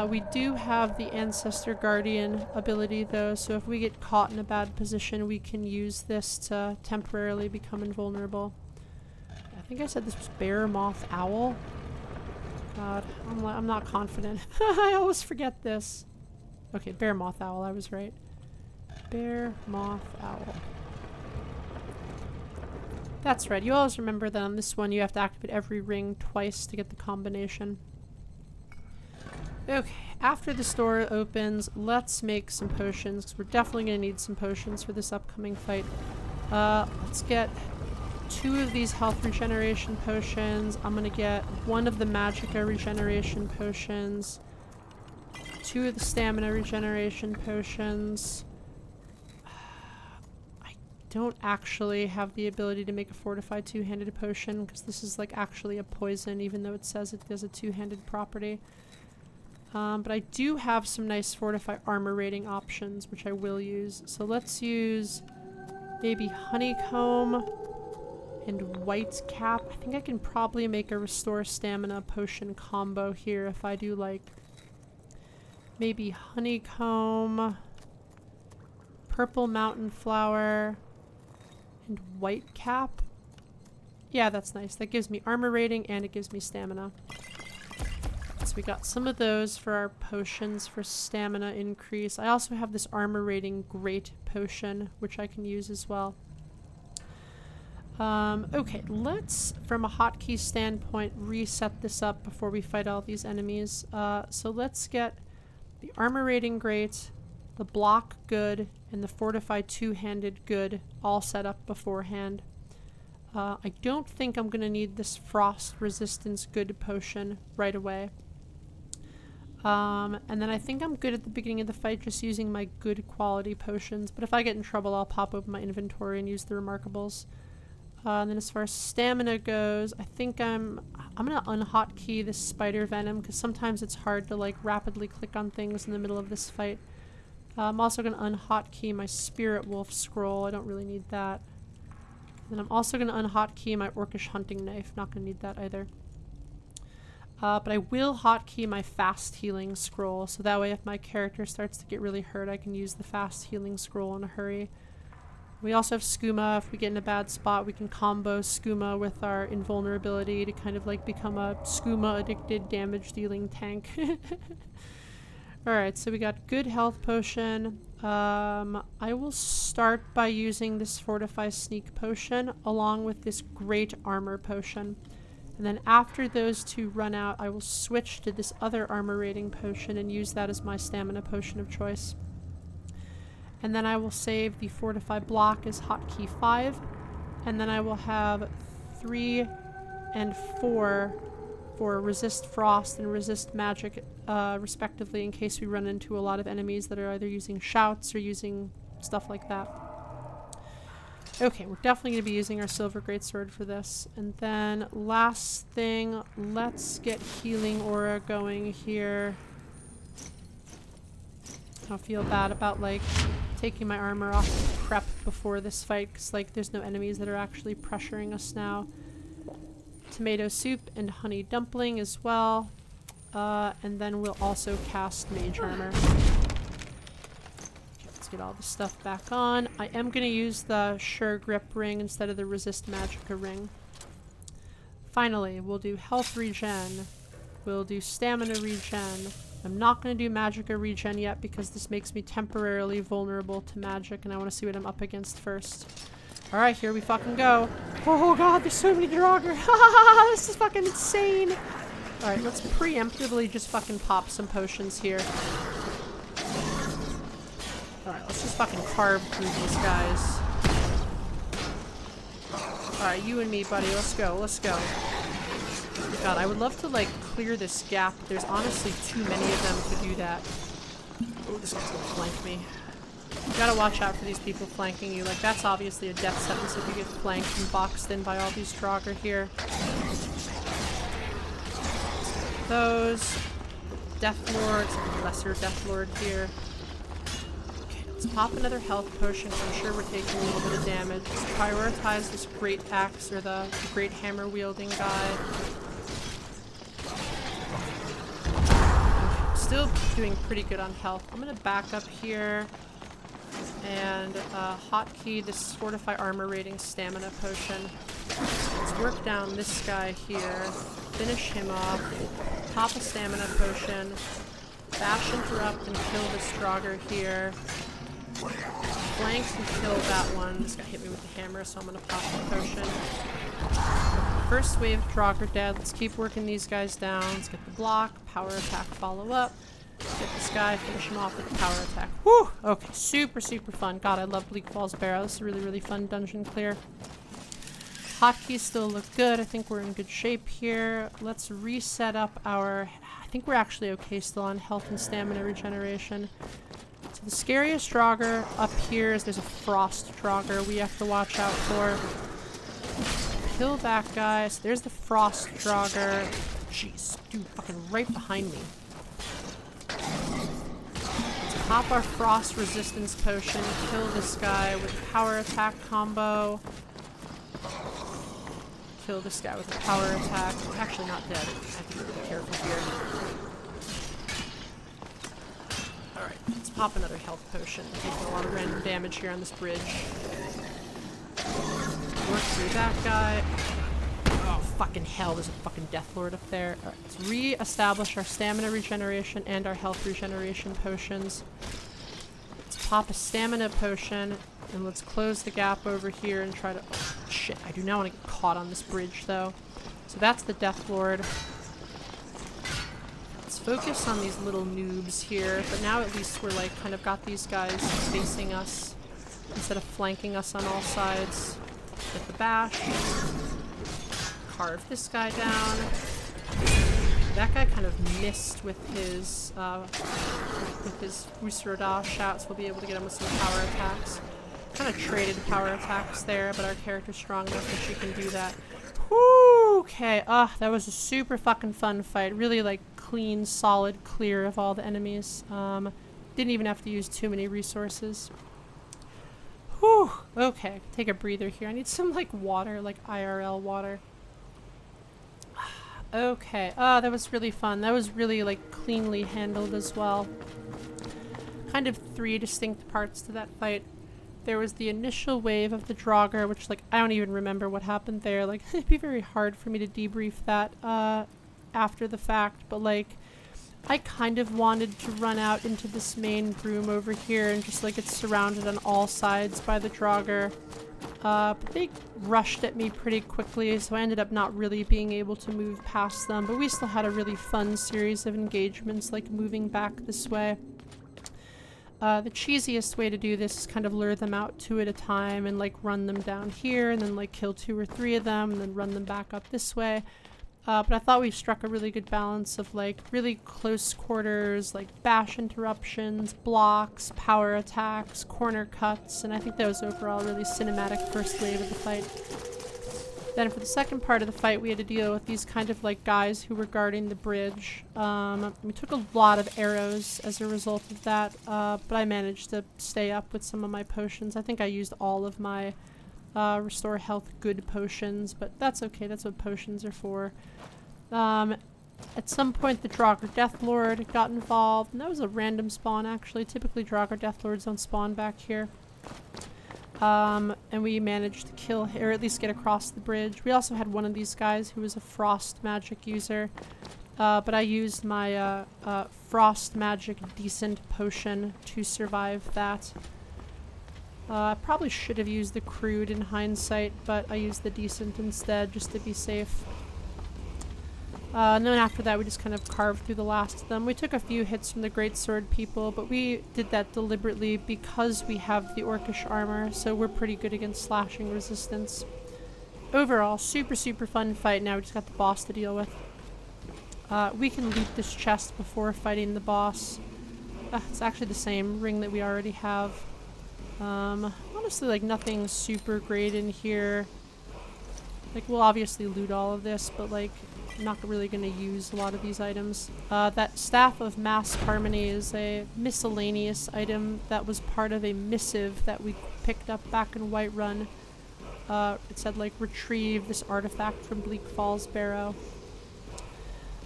We do have the Ancestor Guardian ability though, so if we get caught in a bad position we can use this to temporarily become invulnerable. I think I said this was Bear Moth Owl. God, I'm not confident. I always forget this. Okay, Bear Moth Owl, I was right. Bear Moth Owl. That's right, you always remember that on this one you have to activate every ring twice to get the combination. Okay, after the store opens, let's make some potions, because we're definitely going to need some potions for this upcoming fight. Let's get 2 of these health regeneration potions. I'm going to get 1 of the magicka regeneration potions. 2 of the stamina regeneration potions. Don't actually have the ability to make a fortified 2-handed potion because this is like actually a poison even though it says it does a 2-handed property. But I do have some nice fortified armor rating options which I will use. So let's use maybe honeycomb and white cap. I think I can probably make a restore stamina potion combo here if I do like maybe honeycomb, purple mountain flower, and white cap. Yeah, that's nice. That gives me armor rating and it gives me stamina. So we got some of those for our potions for stamina increase. I also have this armor rating great potion, which I can use as well. Okay, let's, from a hotkey standpoint, reset this up before we fight all these enemies. So let's get the armor rating great, the block good, and the fortified 2-handed good all set up beforehand. I don't think I'm going to need this frost resistance good potion right away. And then I think I'm good at the beginning of the fight just using my good quality potions, but if I get in trouble I'll pop open my inventory and use the remarkables. And then as far as stamina goes, I think I'm gonna unhotkey this spider venom because sometimes it's hard to like rapidly click on things in the middle of this fight. I'm also going to unhotkey my Spirit Wolf scroll. I don't really need that. And I'm also going to unhotkey my Orcish hunting knife. Not going to need that either. But I will hotkey my fast healing scroll, so that way if my character starts to get really hurt, I can use the fast healing scroll in a hurry. We also have skooma. If we get in a bad spot, we can combo skooma with our invulnerability to kind of like become a skooma addicted damage dealing tank. Alright, so we got good health potion. I will start by using this Fortify Sneak potion along with this Great Armor potion. And then after those two run out, I will switch to this other armor rating potion and use that as my stamina potion of choice. And then I will save the Fortify block as hotkey 5. And then I will have 3 and 4 for resist frost and resist magic, respectively, in case we run into a lot of enemies that are either using shouts or using stuff like that. Okay, we're definitely going to be using our Silver Greatsword for this. And then last thing, let's get Healing Aura going here. I don't feel bad about like taking my armor off to prep before this fight, because like there's no enemies that are actually pressuring us now. Tomato soup and honey dumpling as well. And then we'll also cast Mage Armor. Get all the stuff back on. I am going to use the Sure Grip ring instead of the Resist Magicka ring. Finally, we'll do health regen. We'll do stamina regen. I'm not going to do Magicka regen yet because this makes me temporarily vulnerable to magic and I want to see what I'm up against first. Alright, here we fucking go. Oh god, there's so many Draugr. This is fucking insane. Alright, let's preemptively just fucking pop some potions here. Alright, let's just fucking carve through these guys. Alright, you and me, buddy. Let's go. Let's go. God, I would love to, like, clear this gap. There's honestly too many of them to do that. Oh, this guy's gonna flank me. You gotta watch out for these people flanking you. Like, that's obviously a death sentence if you get flanked and boxed in by all these Draugr here. Those. Death Lords. Lesser Death Lord here. Let's pop another health potion. I'm sure we're taking a little bit of damage. Let's prioritize this great axe or the great hammer wielding guy. Okay, still doing pretty good on health. I'm gonna back up here and hotkey this Fortify Armor rating stamina potion. Let's work down this guy here. Finish him off. Pop a stamina potion. Bash Interrupt and kill this Draugr here. Flank and kill that one. This guy hit me with the hammer, so I'm gonna pop the potion. First wave of Draugr dead. Let's keep working these guys down. Let's get the block, power attack, follow up. Get this guy, finish him off with the power attack. Whew! Okay, super, super fun. God, I love Bleak Falls Barrow. This is a really, really fun dungeon clear. Hotkeys still look good. I think we're in good shape here. Let's reset up our... I think we're actually okay still on health and stamina regeneration. So the scariest Draugr up here is there's a frost Draugr we have to watch out for. Kill that guy. So there's the frost Draugr. Jeez, dude, fucking right behind me. Let's pop our frost resistance potion. Kill this guy with a power attack combo. Kill this guy with a power attack. Actually not dead. I have to be really careful here. Alright, let's pop another health potion. Taking a lot of random damage here on this bridge. Work through that guy. Oh, fucking hell, there's a fucking Death Lord up there. Alright, let's re-establish our stamina regeneration and our health regeneration potions. Let's pop a stamina potion, and let's close the gap over here and try to... Oh, shit, I do not want to get caught on this bridge, though. So that's the Death Lord. Let's focus on these little noobs here, but now at least we're like kind of got these guys facing us instead of flanking us on all sides. Get the bash. Carve this guy down. That guy kind of missed with his Usroda shouts. We'll be able to get him with some power attacks. Kind of traded power attacks there, but our character's strong enough that she can do that. Whoo! Okay, that was a super fucking fun fight. Really like clean, solid, clear of all the enemies. didn't even have to use too many resources. Whew. Okay, take a breather here. I need some like water, like IRL water. Okay. Oh, that was really fun. That was really like cleanly handled as well. Kind of 3 distinct parts to that fight. There was the initial wave of the Draugr, which like I don't even remember what happened there. Like it'd be very hard for me to debrief that after the fact, but like I kind of wanted to run out into this main room over here and just like it's surrounded on all sides by the Draugr. But they rushed at me pretty quickly, so I ended up not really being able to move past them, but we still had a really fun series of engagements, like moving back this way. The cheesiest way to do this is kind of lure them out 2 at a time and like run them down here and then like kill 2 or 3 of them and then run them back up this way. But I thought we struck a really good balance of like really close quarters, like bash interruptions, blocks, power attacks, corner cuts, and I think that was overall a really cinematic first wave of the fight. Then for the second part of the fight, we had to deal with these kind of like guys who were guarding the bridge. We took a lot of arrows as a result of that, but I managed to stay up with some of my potions. I think I used all of my restore health good potions, but that's okay, that's what potions are for. At some point the Draugr Deathlord got involved, and that was a random spawn actually. Typically Draugr Deathlords don't spawn back here. And we managed to kill, or at least get across the bridge. We also had one of these guys who was a frost magic user, but I used my frost magic decent potion to survive that. I probably should have used the crude in hindsight, but I used the decent instead just to be safe. And then after that we just kind of carved through the last of them. We took a few hits from the greatsword people, but we did that deliberately because we have the orcish armor, so we're pretty good against slashing resistance. Overall, super fun fight. Now we just got the boss to deal with. We can loot this chest before fighting the boss. It's actually the same ring that we already have. Honestly, like nothing super great in here. Like we'll obviously loot all of this, but like I'm not really going to use a lot of these items. That Staff of Mass Harmony is a miscellaneous item that was part of a missive that we picked up back in Whiterun. It said like retrieve this artifact from Bleak Falls Barrow.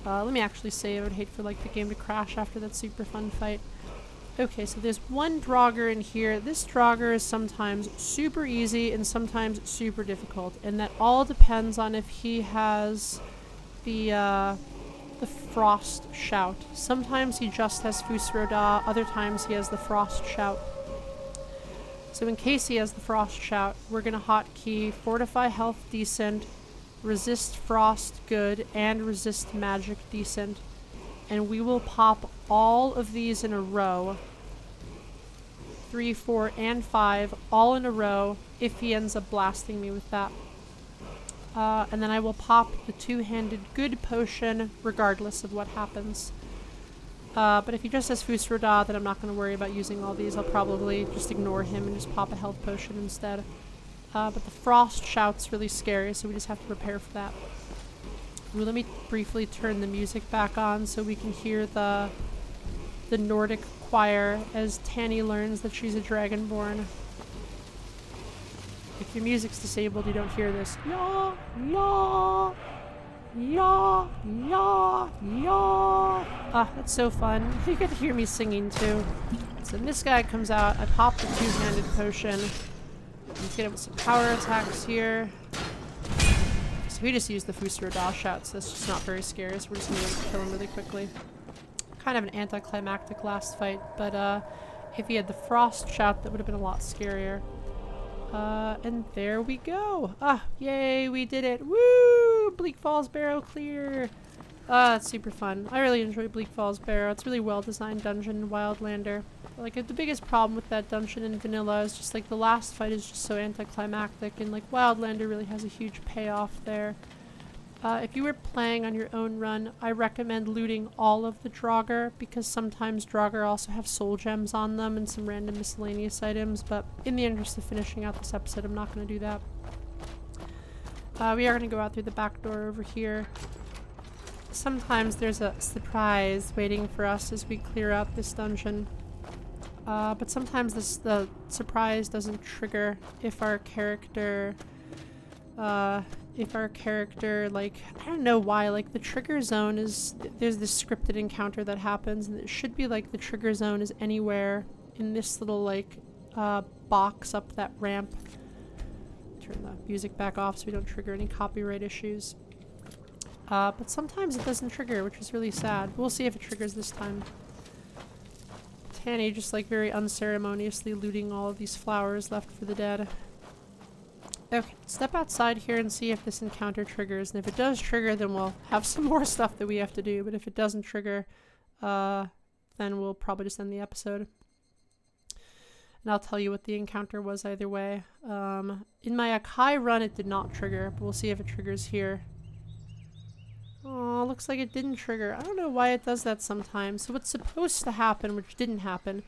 Let me actually save. I would hate for like the game to crash after that super fun fight. Okay, so there's one Draugr in here. This Draugr is sometimes super easy and sometimes super difficult, and that all depends on if he has the frost shout. Sometimes he just has Fusroda, other times he has the frost shout. So in case he has the frost shout, we're gonna hotkey fortify health decent, resist frost good, and resist magic decent. And we will pop all of these in a row. 3, 4, and 5, all in a row, if he ends up blasting me with that. And then I will pop the 2-handed good potion regardless of what happens. But if he just has Fusroda, then I'm not going to worry about using all these. I'll probably just ignore him and just pop a health potion instead. But the frost shout's really scary, so we just have to prepare for that. Ooh, let me briefly turn the music back on so we can hear the Nordic choir as Tani learns that she's a dragonborn. If your music's disabled, you don't hear this. Ya, ya, ya, ya, ya. Ah, that's so fun. You get to hear me singing too. So this guy comes out. I pop the 2-handed potion. Let's get it with some power attacks here. So we just used the Fusroda shout, so that's just not very scary, so we're just gonna kill him really quickly. Kind of an anticlimactic last fight, but if he had the frost shout, that would have been a lot scarier. And there we go. Ah, yay, we did it. Woo! Bleak Falls Barrow clear. That's super fun. I really enjoy Bleak Falls Barrow. It's a really well-designed dungeon in Wildlander. Like, the biggest problem with that dungeon in vanilla is just, like, the last fight is just so anticlimactic, and, like, Wildlander really has a huge payoff there. If you were playing on your own run, I recommend looting all of the Draugr, because sometimes Draugr also have soul gems on them and some random miscellaneous items, but in the interest of finishing out this episode, I'm not going to do that. We are going to go out through the back door over here. Sometimes there's a surprise waiting for us as we clear out this dungeon. But sometimes the surprise doesn't trigger if our character, like, I don't know why, like, the trigger zone is, there's this scripted encounter that happens, and it should be like the trigger zone is anywhere in this little, like, box up that ramp. Turn the music back off so we don't trigger any copyright issues. But sometimes it doesn't trigger, which is really sad. We'll see if it triggers this time. Tani just, like, very unceremoniously looting all of these flowers left for the dead. Okay, step outside here and see if this encounter triggers, and if it does trigger, then we'll have some more stuff that we have to do, but if it doesn't trigger, then we'll probably just end the episode. And I'll tell you what the encounter was either way. In my Akai run, it did not trigger, but we'll see if it triggers here. Oh, looks like it didn't trigger. I don't know why it does that sometimes. So what's supposed to happen, which didn't happen,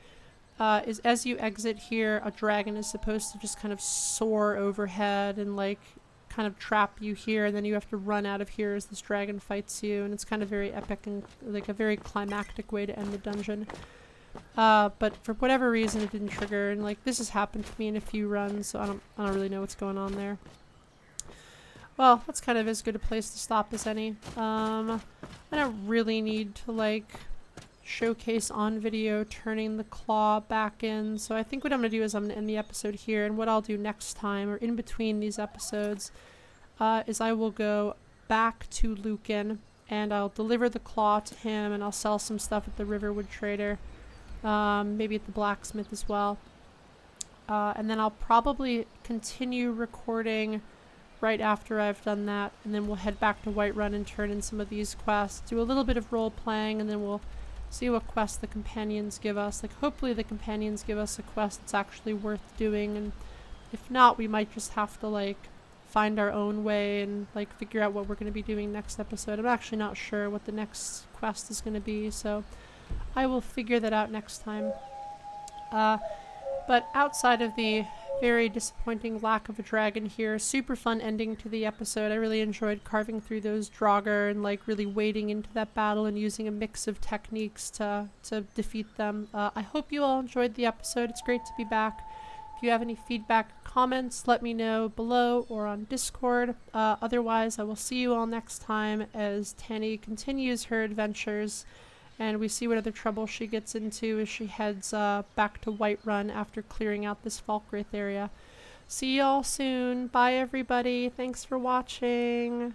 is as you exit here, a dragon is supposed to just kind of soar overhead and, like, kind of trap you here, and then you have to run out of here as this dragon fights you, and it's kind of very epic and, like, a very climactic way to end the dungeon. But for whatever reason it didn't trigger, and, like, this has happened to me in a few runs, so I don't really know what's going on there. Well, that's kind of as good a place to stop as any. I don't really need to, like, showcase on video turning the claw back in, so I think what I'm gonna do is I'm gonna end the episode here, and what I'll do next time, or in between these episodes, is I will go back to Lucan, and I'll deliver the claw to him, and I'll sell some stuff at the Riverwood Trader, maybe at the blacksmith as well. And then I'll probably continue recording right after I've done that, and then we'll head back to Whiterun and turn in some of these quests, do a little bit of role playing, and then we'll see what quests the companions give us. Like, hopefully the companions give us a quest that's actually worth doing, and if not, we might just have to, like, find our own way and, like, figure out what we're going to be doing next episode. I'm actually not sure what the next quest is going to be, so I will figure that out next time. But outside of the very disappointing lack of a dragon here, super fun ending to the episode. I really enjoyed carving through those Draugr and, like, really wading into that battle and using a mix of techniques to defeat them. I hope you all enjoyed the episode. It's great to be back. If you have any feedback or comments, let me know below or on Discord. Otherwise, I will see you all next time as Tani continues her adventures and we see what other trouble she gets into as she heads back to Whiterun after clearing out this Falkreath area. See y'all soon. Bye everybody. Thanks for watching.